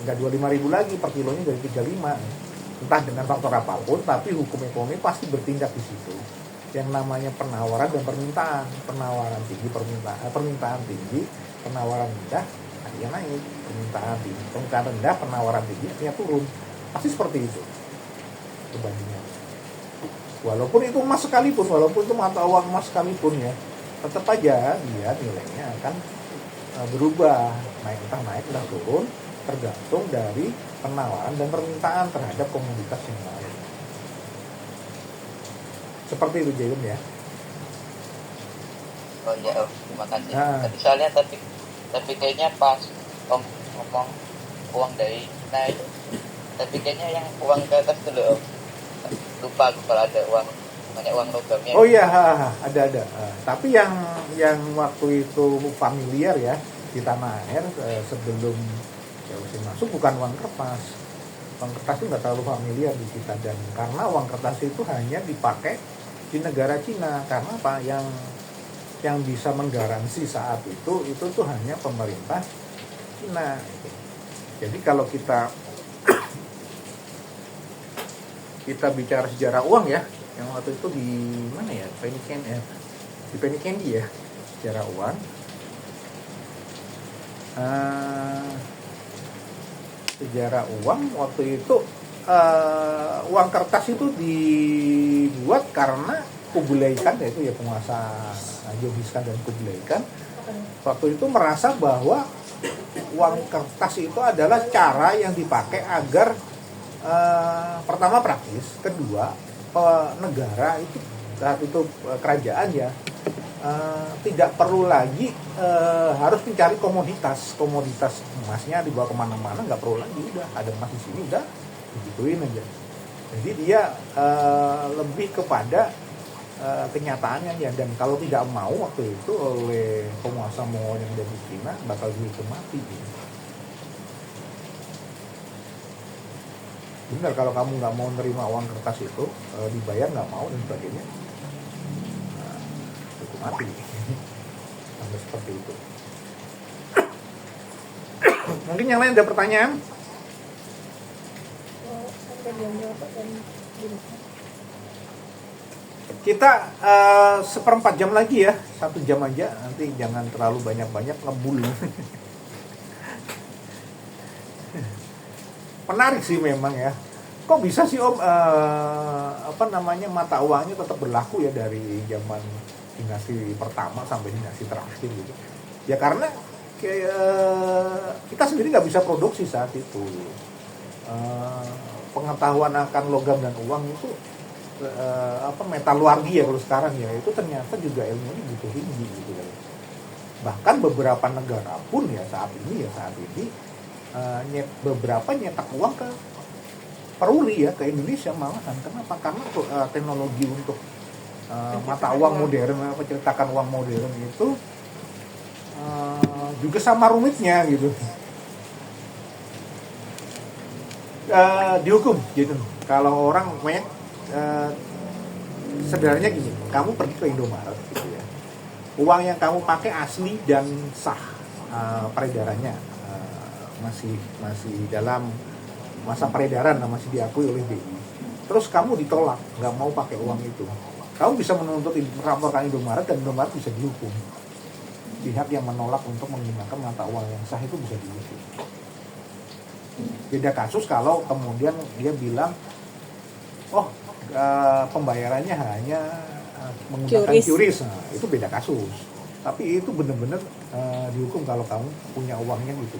Enggak 25.000 lagi, per kilonya dari 35. Entah dengan faktor apapun, tapi hukum ekonomi pasti bertindak di situ. Yang namanya penawaran dan permintaan. Penawaran tinggi, permintaan tinggi, penawaran rendah, harganya naik. Permintaan rendah, penawaran tinggi, harganya turun. Pasti seperti itu perbandingan. Walaupun itu emas sekalipun, walaupun itu mata uang emas sekalipun ya, tetap aja dia nilainya akan berubah, entah naik entah turun, tergantung dari penawaran dan permintaan terhadap komoditas yang lain. Seperti itu Jayun ya. Oh iya Om, terima kasih. Tapi soalnya tapi kayaknya pas Om ngomong uang dari China itu, tapi kayaknya yang uang ke atas dulu Om. Lupa aku kalau ada uang, banyak uang logamnya. Oh iya, ada. Tapi yang waktu itu familiar ya di tanah air sebelum masuk bukan uang kertas. Uang kertas itu nggak terlalu familiar di kita, dan karena uang kertas itu hanya dipakai di negara Cina. Karena apa? Yang bisa menggaransi saat itu tuh hanya pemerintah Cina. Jadi kalau kita bicara sejarah uang ya, yang waktu itu di mana ya, di Penny Candy ya, sejarah uang. sejarah uang waktu itu, uang kertas itu dibuat karena Kublai Khan, yaitu ya penguasa Genghis Khan dan Kublai Khan waktu itu merasa bahwa uang kertas itu adalah cara yang dipakai agar pertama praktis, kedua negara itu saat itu kerajaan ya tidak perlu lagi harus mencari komoditas emasnya dibawa kemana-mana, nggak perlu lagi, udah ada emas di sini udah digituin aja. Jadi dia lebih kepada kenyataannya ya, dan kalau tidak mau waktu itu oleh penguasa Mongol yang ada di Cina bakal dihukum mati gitu. Benar, kalau kamu nggak mau nerima uang kertas itu dibayar nggak mau dan sebagainya, hukum mati. Sampai seperti itu. Mungkin yang lain ada pertanyaan? Sampai jam berapa dan gimana? Kita 1/4 jam lagi ya, 1 jam aja, nanti jangan terlalu banyak-banyak ngebul. Menarik sih memang ya. Kok bisa sih Om mata uangnya tetap berlaku ya dari zaman dinasti pertama sampai dinasti terakhir gitu. Ya karena kita sendiri nggak bisa produksi saat itu. Pengetahuan akan logam dan uang itu metalurgi ya kalau sekarang ya, itu ternyata juga ilmunya butuh tinggi gitu kan. Bahkan beberapa negara pun ya saat ini beberapa nyetak uang ke peruli ya, ke Indonesia malahan. Kenapa? Karena teknologi untuk mata uang modern, pencetakan uang modern itu juga sama rumitnya gitu. Dihukum gitu. Kalau orang banyak sebenarnya gini, kamu pergi ke Indomaret gitu ya, uang yang kamu pakai asli dan sah, peredarannya masih dalam masa peredaran, masih diakui oleh BI, terus kamu ditolak, nggak mau pakai uang itu, kamu bisa menuntut melaporkan Indomaret dan Indomaret bisa dihukum. Pihak yang menolak untuk menggunakan mata uang yang sah itu bisa dihukum. Beda kasus kalau kemudian dia bilang, pembayarannya hanya menggunakan QRIS, nah, itu beda kasus. Tapi itu benar-benar dihukum kalau kamu punya uangnya gitu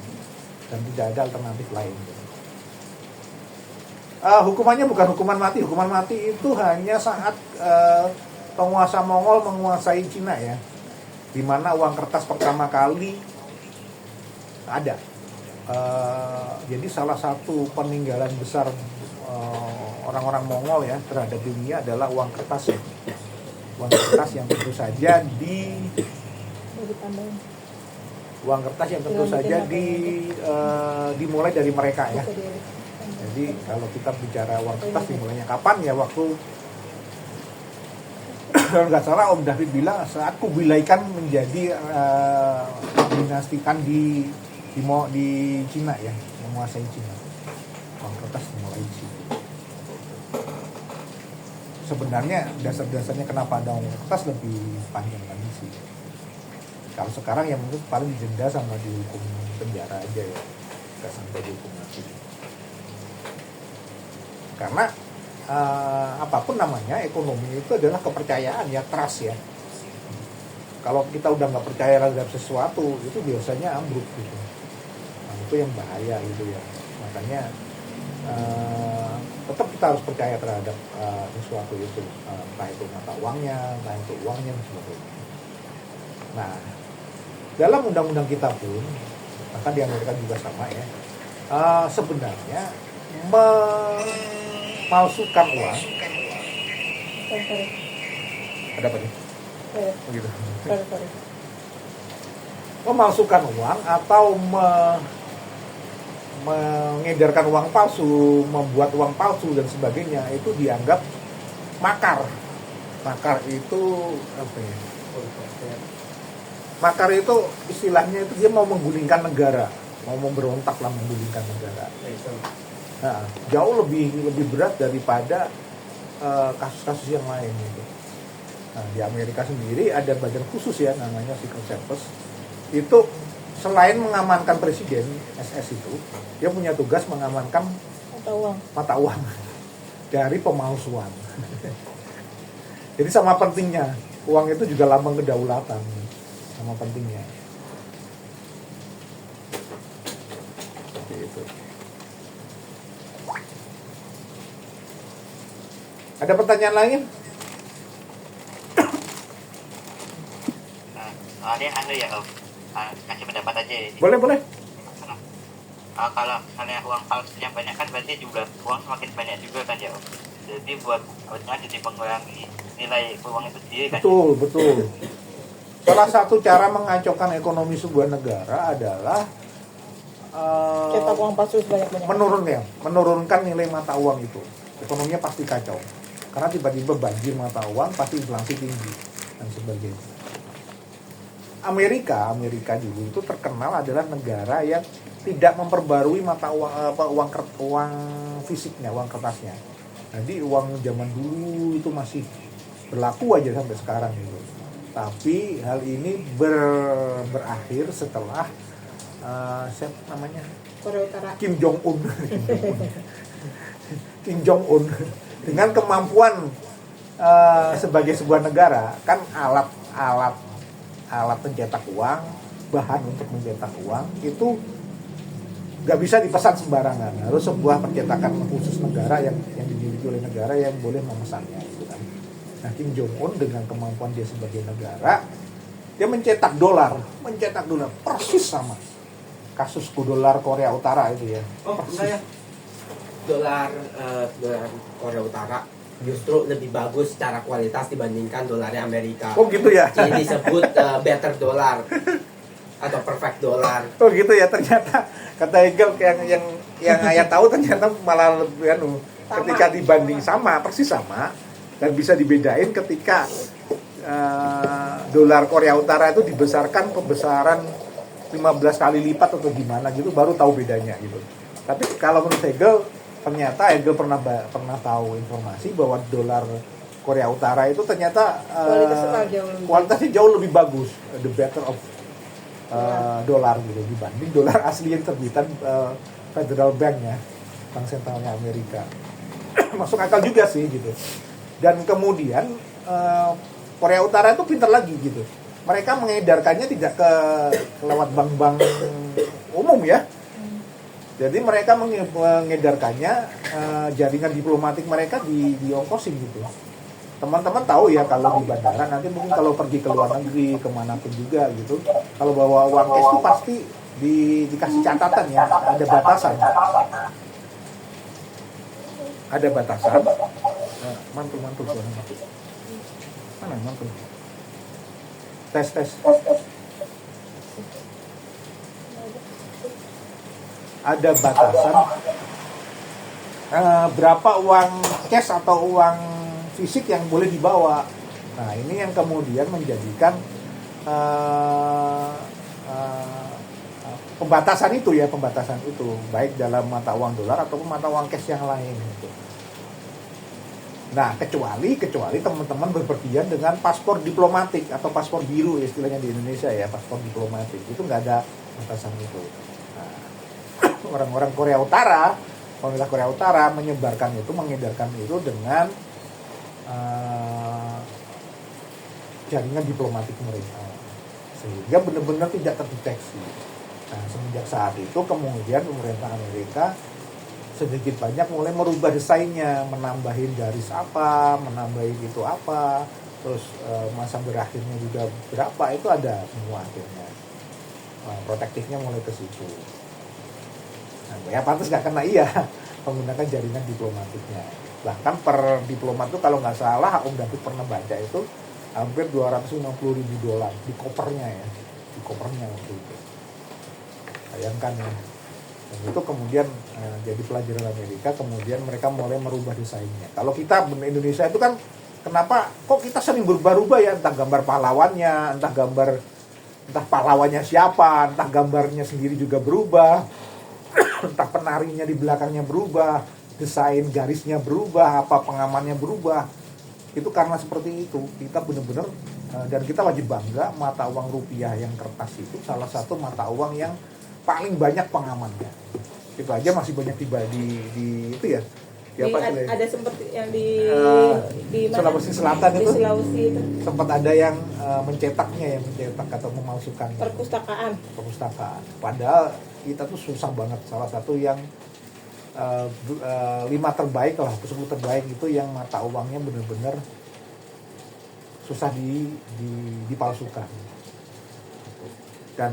dan tidak ada alternatif lain. Hukumannya bukan hukuman mati. Hukuman mati itu hanya saat penguasa Mongol menguasai Cina ya, di mana uang kertas pertama kali ada. Jadi salah satu peninggalan besar orang-orang Mongol ya terhadap dunia adalah uang kertas ya. Uang kertas yang tentu saja dimulai dari mereka ya. Jadi kalau kita bicara uang kertas dimulainya kapan ya, waktu kalau nggak salah Om David bilang saat Kublai Khan menjadi dinasti Khan di Cina ya, menguasai Cina. Uang kertas dimulai di situ. Sebenarnya dasar-dasarnya kenapa ada uang kertas lebih panjang lagi sih. Kalau sekarang ya mungkin paling didenda sama dihukum penjara aja ya, nggak sampai dihukum mati. Karena apapun namanya, ekonomi itu adalah kepercayaan ya, trust ya. Kalau kita udah nggak percaya terhadap sesuatu, itu biasanya ambruk gitu. Nah, itu yang bahaya gitu ya. Makanya tetap kita harus percaya terhadap sesuatu itu, entah itu mata uangnya, entah itu uangnya dan sebagainya. Nah, dalam undang-undang kita pun, bahkan di Amerika juga sama ya, sebenarnya memalsukan uang. Ada apa nih? Begitu. Memalsukan uang atau mengedarkan uang palsu, membuat uang palsu dan sebagainya, itu dianggap makar. Makar itu apa ya? Makar itu istilahnya itu dia mau menggulingkan negara, mau memberontak lah, menggulingkan negara. Nah, jauh lebih berat daripada kasus-kasus yang lain gitu. Nah, di Amerika sendiri ada badan khusus ya namanya Secret Service. Itu selain mengamankan presiden, SS itu, dia punya tugas mengamankan Atau uang. mata uang dari pemalsuan. Jadi sama pentingnya, uang itu juga lambang kedaulatan, sama pentingnya. Seperti itu. Ada pertanyaan lain? Soalnya ya Om, kasih pendapat aja ya. Boleh. Kalau misalnya uang palsunya banyak kan berarti jumlah uang semakin banyak juga kan ya Om. Jadi buat jadi mengurangi nilai uang itu sendiri kan. Betul. Salah satu cara mengacaukan ekonomi sebuah negara adalah Cetak uang palsu sebanyak-banyak. menurunkan nilai mata uang itu. Ekonominya pasti kacau. Karena tiba-tiba banjir mata uang, pasti inflasi tinggi dan sebagainya. Amerika dulu itu terkenal adalah negara yang tidak memperbarui mata uang fisiknya, uang kertasnya. Jadi uang zaman dulu itu masih berlaku aja sampai sekarang gitu. Tapi hal ini berakhir setelah siapa namanya? Korea Utara. Kim Jong Un dengan kemampuan sebagai sebuah negara, kan alat pencetak uang, bahan untuk mencetak uang itu nggak bisa dipesan sembarangan, harus sebuah percetakan khusus negara yang dimiliki oleh negara yang boleh memesannya gitu kan. Nah, Kim Jong Un dengan kemampuan dia sebagai negara, dia mencetak dolar persis sama kasus dolar Korea Utara itu ya. Enggak ya. Dolar Korea Utara justru lebih bagus secara kualitas dibandingkan dolarnya Amerika. Oh gitu ya. Jadi disebut better dollar atau perfect dollar. Oh gitu ya, ternyata kata Hegel yang saya tahu ternyata malah lebih ketika dibanding persis sama dan bisa dibedain ketika dolar Korea Utara itu dibesarkan pembesaran 15 kali lipat atau gimana gitu, baru tahu bedanya gitu. Tapi kalau menurut Hegel, ternyata Hegel pernah tahu informasi bahwa dolar Korea Utara itu ternyata kualitasnya jauh lebih bagus, the better of dolar gitu dibanding dolar asli yang terbitan Federal Bank ya, Bank Sentralnya Amerika. Masuk akal juga sih gitu. Dan kemudian Korea Utara itu pintar lagi gitu. Mereka mengedarkannya tidak lewat bank-bank umum ya. Jadi mereka mengedarkannya jaringan diplomatik mereka diongkosin gitu. Teman-teman tahu ya kalau di bandara, nanti mungkin kalau pergi ke luar negeri kemanapun juga gitu, kalau bawa uang cash itu pasti dikasih catatan ya, ada batasan. Mantul mana mantul. Tes ada batasan berapa uang cash atau uang fisik yang boleh dibawa. Nah, ini yang kemudian menjadikan pembatasan itu baik dalam mata uang dolar ataupun mata uang cash yang lain gitu. Nah, kecuali teman-teman berpergian dengan paspor diplomatik atau paspor biru istilahnya di Indonesia ya, paspor diplomatik itu nggak ada batasan itu. Nah, orang-orang Korea Utara, pemerintah Korea Utara menyebarkan itu, mengedarkan itu dengan jaringan diplomatik mereka, sehingga benar-benar tidak terdeteksi. Nah, semenjak saat itu kemudian pemerintah Amerika sedikit banyak mulai merubah desainnya, menambahin garis apa, menambahin itu apa, terus masa berakhirnya juga berapa, itu ada semua akhirnya. Protektifnya mulai ke situ. Nah, ya pantas nggak kena menggunakan jaringan diplomatiknya. Bahkan per diplomat itu kalau nggak salah, Om David pernah baca itu hampir $250,000 di kopernya waktu itu. Bayangkan ya. Dan itu kemudian jadi pelajaran Amerika, kemudian mereka mulai merubah desainnya. Kalau kita Indonesia itu kan, kenapa kok kita sering berubah-ubah ya, entah gambar pahlawannya, entah pahlawannya siapa, entah gambarnya sendiri juga berubah, entah penarinya di belakangnya berubah, desain garisnya berubah, apa pengamannya berubah. Itu karena seperti itu kita benar-benar dan kita wajib bangga mata uang rupiah yang kertas itu salah satu mata uang yang paling banyak pengamannya. Itu aja masih banyak di itu ya. Ada seperti yang di mana? Sulawesi Selatan Di itu Sulawesi itu. sempat ada yang mencetaknya, yang mencetak atau memalsukan Perpustakaan. Padahal kita tuh susah banget. Salah satu yang 5 terbaik lah, 10 terbaik itu yang mata uangnya benar-benar susah dipalsukan. Dan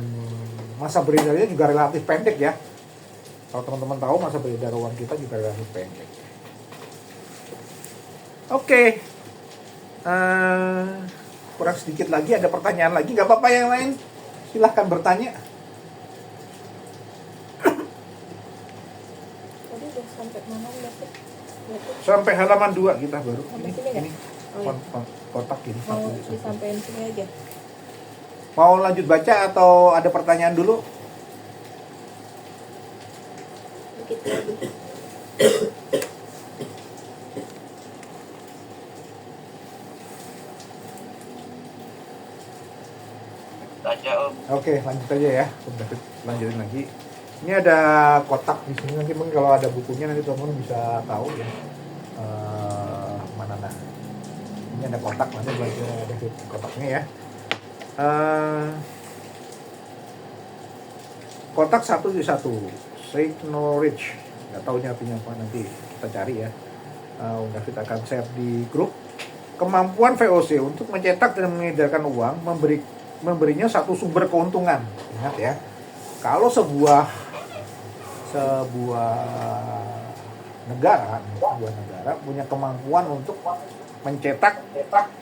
masa beredarnya juga relatif pendek ya. Kalau teman-teman tahu masa beredar uang kita juga relatif pendek. Oke. Kurang sedikit lagi, ada pertanyaan lagi, nggak apa-apa yang lain silahkan bertanya. Tadi udah sampai mana masuk? Sampai halaman 2 kita baru. Sampai sini nggak? Ini Oh, iya. kotak ini. Mau disampaikan sini aja. Mau lanjut baca atau ada pertanyaan dulu? Dikit lagi. Aja Om. Oke, lanjut aja ya. Om David lanjutin lagi. Ini ada kotak di sini, nanti mungkin kalau ada bukunya nanti teman-teman bisa tahu ya. Mana nah. Ini ada kotak, nanti baca David kotaknya ya. Kotak 1 di 1. Shake no rich. Nggak tahu artinya apa, nanti kita cari ya. Om David akan share di grup. Kemampuan VOC untuk mencetak dan mengedarkan uang memberinya satu sumber keuntungan. Ingat ya, kalau sebuah negara punya kemampuan untuk mencetak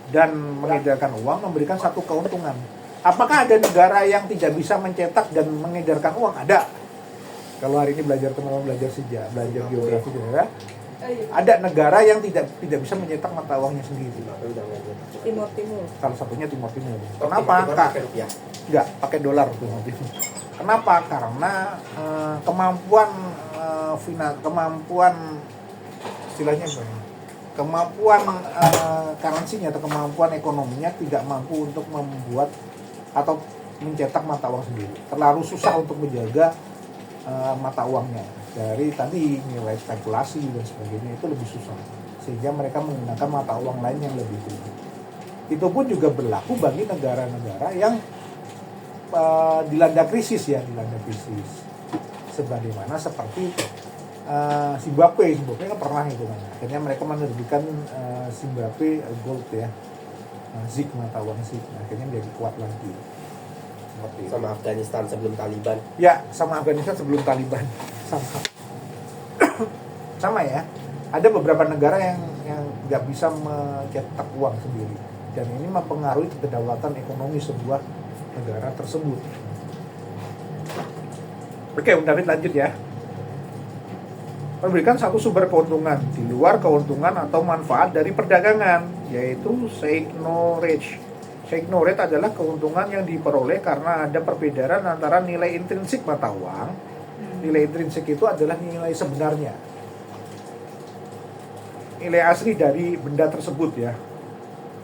dan mengedarkan uang, memberikan satu keuntungan. Apakah ada negara yang tidak bisa mencetak dan mengedarkan uang? Ada. Kalau hari ini teman-teman belajar sejarah, belajar geografi negara, ada negara yang tidak bisa mencetak mata uangnya sendiri. Timur. Salah satunya Timur Timur. Kenapa? Enggak, pakai dolar Timur Timur. Kenapa? Karena kemampuan istilahnya gimana? Kemampuan currency-nya atau kemampuan ekonominya tidak mampu untuk membuat atau mencetak mata uang sendiri. Terlalu susah untuk menjaga mata uangnya. Dari tadi nilai spekulasi dan sebagainya itu lebih susah, sehingga mereka menggunakan mata uang lain yang lebih tinggi. Itu pun juga berlaku bagi negara-negara yang dilanda krisis, sebagaimana seperti Zimbabwe kan pernah itu kan, akhirnya mereka menerbitkan Zimbabwe gold ya, ZiG, mata uang ZiG, akhirnya menjadi kuat lagi. Sama Afghanistan sebelum Taliban. Ya, sama Afghanistan sebelum Taliban. Sama ya. Ada beberapa negara yang nggak bisa mencetak uang sendiri, dan ini mempengaruhi kedaulatan ekonomi sebuah negara tersebut. Oke, Om David lanjut ya. Memberikan satu sumber keuntungan di luar keuntungan atau manfaat dari perdagangan, yaitu shake no rich. Shake no rate adalah keuntungan yang diperoleh karena ada perbedaan antara nilai intrinsik mata uang. Nilai intrinsik itu adalah nilai sebenarnya, nilai asli dari benda tersebut ya,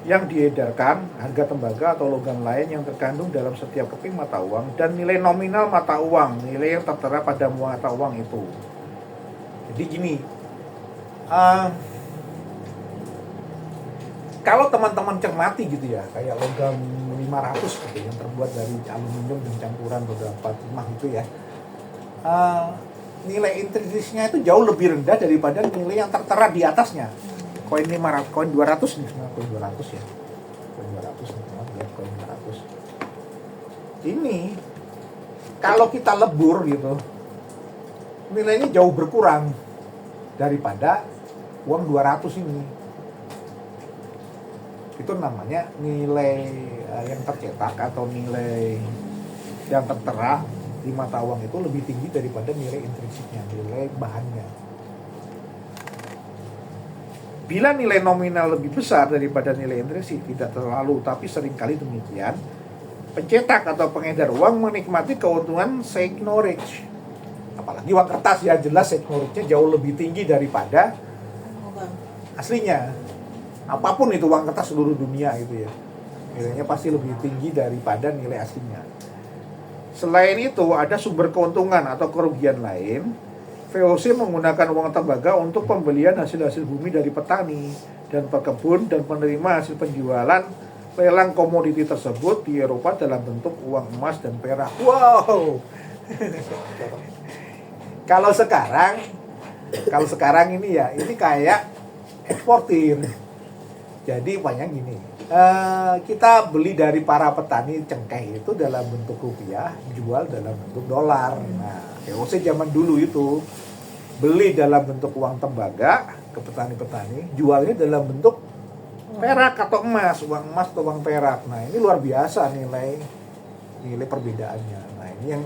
yang diedarkan, harga tembaga atau logam lain yang terkandung dalam setiap keping mata uang, dan nilai nominal mata uang, nilai yang tertera pada mata uang itu. Jadi gini, kalau teman-teman cermati gitu ya, kayak logam 500 gitu yang terbuat dari aluminium dan campuran beberapa timah itu ya, nilai intrinsiknya itu jauh lebih rendah daripada nilai yang tertera di atasnya. Koin 500, koin 200 nih, koin 200 ya. Koin 200 ya, koin 200. Ini kalau kita lebur gitu, nilainya jauh berkurang daripada uang 200 ini. Itu namanya nilai yang tercetak atau nilai yang tertera di mata uang itu lebih tinggi daripada nilai intrinsiknya, nilai bahannya. Bila nilai nominal lebih besar daripada nilai intrinsik, tidak terlalu, tapi seringkali demikian, pencetak atau pengedar uang menikmati keuntungan shake no rich. Apalagi uang kertas ya, jelas shake no rich-nya jauh lebih tinggi daripada aslinya. apapun itu uang kertas seluruh dunia gitu ya, nilainya pasti lebih tinggi daripada nilai aslinya. Selain itu ada sumber keuntungan atau kerugian lain. VOC menggunakan uang tembaga untuk pembelian hasil-hasil bumi dari petani dan pekebun dan menerima hasil penjualan lelang komoditi tersebut di Eropa dalam bentuk uang emas dan perak. Wow. Kalau sekarang ini ya, ini kayak eksportir. Jadi banyak gini, kita beli dari para petani cengkeh itu dalam bentuk rupiah, jual dalam bentuk dolar. Nah, VOC zaman dulu itu beli dalam bentuk uang tembaga ke petani-petani, jualnya dalam bentuk perak atau emas, uang emas atau uang perak. Nah, ini luar biasa nilai perbedaannya. Nah, ini yang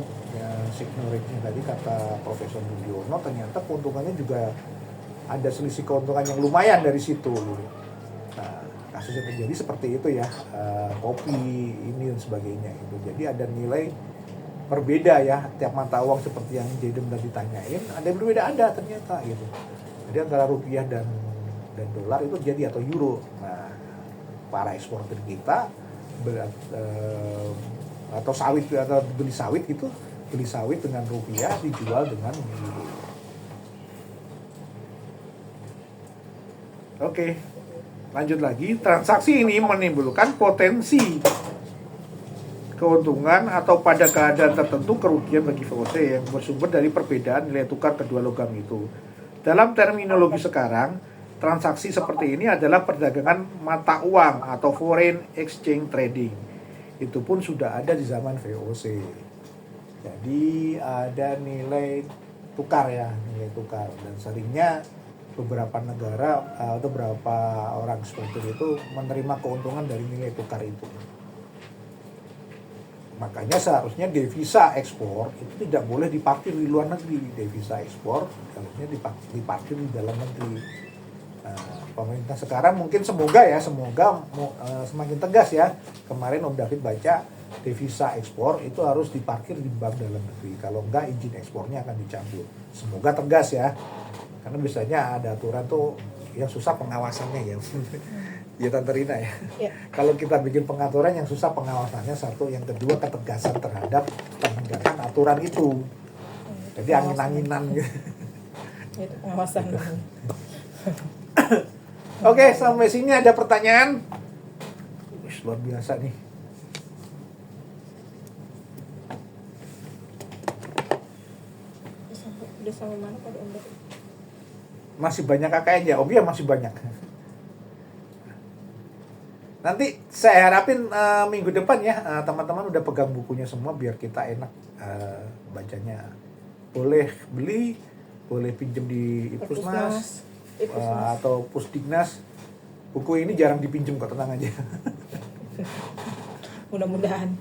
signifikannya tadi kata Profesor Budiono, ternyata keuntungannya juga ada selisih keuntungan yang lumayan dari situ. Nah, kasus yang terjadi seperti itu ya, kopi ini dan sebagainya itu. Jadi ada nilai berbeda ya, tiap mata uang seperti yang Jaden tadi tanyain, ada yang berbeda ternyata gitu. Jadi antara rupiah dan dolar itu jadi atau euro. Nah, para eksportir kita atau sawit atau beli sawit dengan rupiah dijual dengan euro. Oke, lanjut lagi. Transaksi ini menimbulkan potensi keuntungan atau pada keadaan tertentu kerugian bagi VOC yang bersumber dari perbedaan nilai tukar kedua logam itu. Dalam terminologi sekarang, transaksi seperti ini adalah perdagangan mata uang atau foreign exchange trading. Itu pun sudah ada di zaman VOC. Jadi ada nilai tukar ya, nilai tukar, dan seringnya beberapa negara atau beberapa orang seperti itu menerima keuntungan dari nilai tukar itu. Makanya seharusnya devisa ekspor itu tidak boleh diparkir di luar negeri. Devisa ekspor harusnya diparkir di dalam negeri. Nah, pemerintah sekarang mungkin semoga semakin tegas ya. Kemarin Om David baca devisa ekspor itu harus diparkir di bank dalam negeri. Kalau enggak izin ekspornya akan dicabut. Semoga tegas ya. Karena biasanya ada aturan tuh yang susah pengawasannya ya. Ya Tante Rina ya. Kalau kita bikin pengaturan yang susah pengawasannya satu, yang kedua ketegasan terhadap penegakan aturan itu. Jadi angin-anginan gitu. Itu pengawasan. Oke, sampai sini ada pertanyaan? Wih, luar biasa nih. Udah sampai mana pada Om David? Masih banyak KKN ya? Om ya masih banyak. Nanti saya harapin minggu depan ya teman-teman udah pegang bukunya semua biar kita enak bacanya. Boleh beli, boleh pinjem di Ipusnas atau Pusdiknas. Buku ini jarang dipinjem kok, tenang aja. Mudah-mudahan.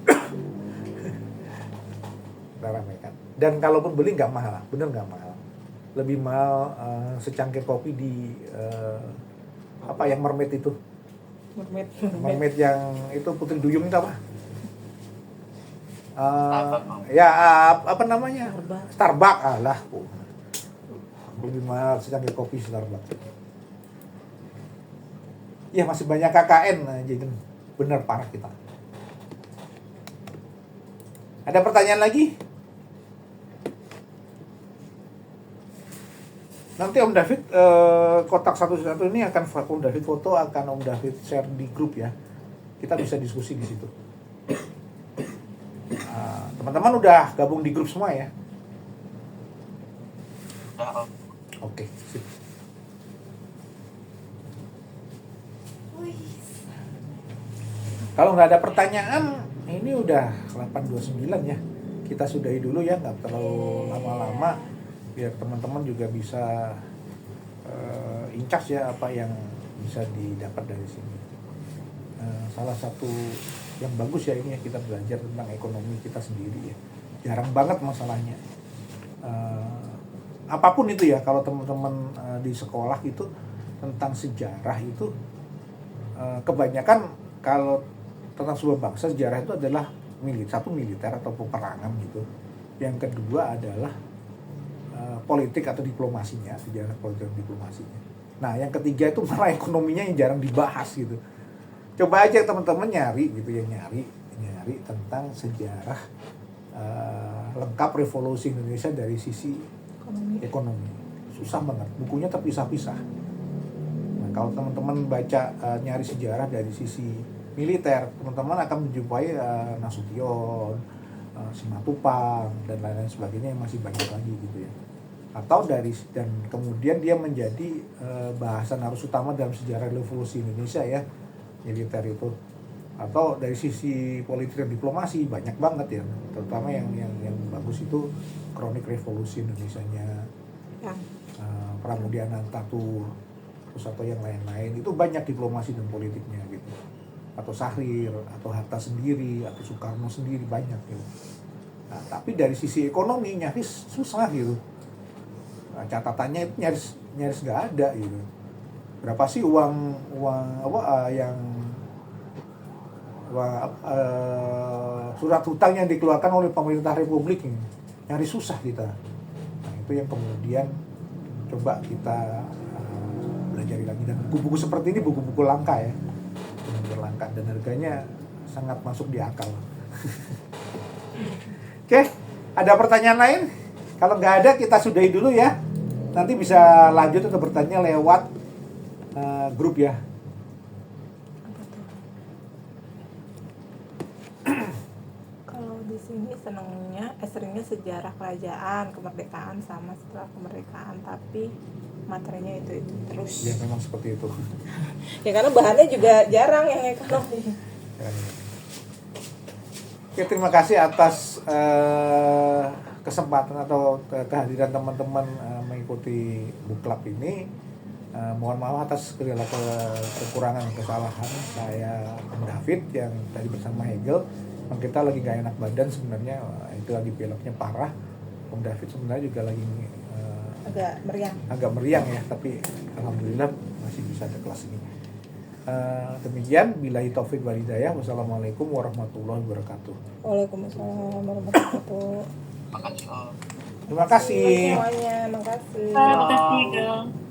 Kita ramaikan. Dan kalaupun beli nggak mahal, bener nggak mahal. Lebih mahal secangkir kopi di yang mermaid itu. Mermaid yang itu Putri Duyung itu apa? Apa namanya? Starbucks. Alah, lebih mahal secangkir kopi Starbucks. Ya masih banyak KKN, jadi benar parah kita. Ada pertanyaan lagi? Nanti Om David kotak 1-1 ini akan Om David foto, akan Om David share di grup ya. Kita bisa diskusi di situ. Teman-teman udah gabung di grup semua ya? Oke, sip. Kalau nggak ada pertanyaan, ini udah 8:29 ya. Kita sudahi dulu ya, nggak terlalu lama-lama. Biar teman-teman juga bisa incas ya apa yang bisa didapat dari sini. Salah satu yang bagus ya ini ya, kita belajar tentang ekonomi kita sendiri ya. Jarang banget masalahnya. Apapun itu ya, kalau teman-teman di sekolah itu tentang sejarah itu kebanyakan kalau tentang sebuah bangsa, sejarah itu adalah militer atau peperangan gitu. Yang kedua adalah politik atau diplomasinya, sejarah politik dan diplomasinya. Nah, yang ketiga itu malah ekonominya yang jarang dibahas gitu. Coba aja teman-teman nyari gitu ya, nyari tentang sejarah lengkap revolusi Indonesia dari sisi ekonomi. Susah banget, bukunya terpisah-pisah. Nah, kalau teman-teman baca nyari sejarah dari sisi militer, teman-teman akan menjumpai Nasution, Simatupang dan lain-lain sebagainya yang masih banyak lagi gitu ya. Atau dan kemudian dia menjadi bahasan arus utama dalam sejarah revolusi Indonesia ya, militer itu. Atau dari sisi politik dan diplomasi banyak banget ya, terutama yang bagus itu kronik revolusi Indonesianya, Pramudia Anantatur, terus atau yang lain-lain itu banyak diplomasi dan politiknya gitu. Atau Syahrir, atau Hatta sendiri, atau Soekarno sendiri banyak gitu. Nah, tapi dari sisi ekonomi nyaris susah gitu. Nah, catatannya itu nyaris nggak ada gitu. Berapa sih uang surat hutang yang dikeluarkan oleh pemerintah Republik ini? Nyaris susah kita. Nah, itu yang kemudian coba kita pelajari lagi, dan buku-buku seperti ini buku-buku langka ya. Langka dan harganya sangat masuk di akal. Oke, ada pertanyaan lain? Kalau nggak ada kita sudahi dulu ya. Nanti bisa lanjut atau bertanya lewat grup ya. Kalau di sini seringnya sejarah kerajaan, kemerdekaan sama setelah kemerdekaan, tapi materinya itu terus. Ya memang seperti itu. Ya karena bahannya juga jarang yang ekonomi. Oke, terima kasih atas kesempatan atau kehadiran teman-teman mengikuti book club ini. Mohon maaf atas segala kekurangan dan kesalahan saya, Om David yang tadi bersama Hegel. Kita lagi gak enak badan sebenarnya, itu lagi pileknya parah. Om David sebenarnya juga lagi agak meriang ya, tapi alhamdulillah masih bisa ada kelas ini. Demikian, billahi taufik wal hidayah. Wassalamualaikum warahmatullahi wabarakatuh. Waalaikumsalam warahmatullahi wabarakatuh. Makasih. Terima kasih. Semuanya, makasih. Terima kasih, Gel.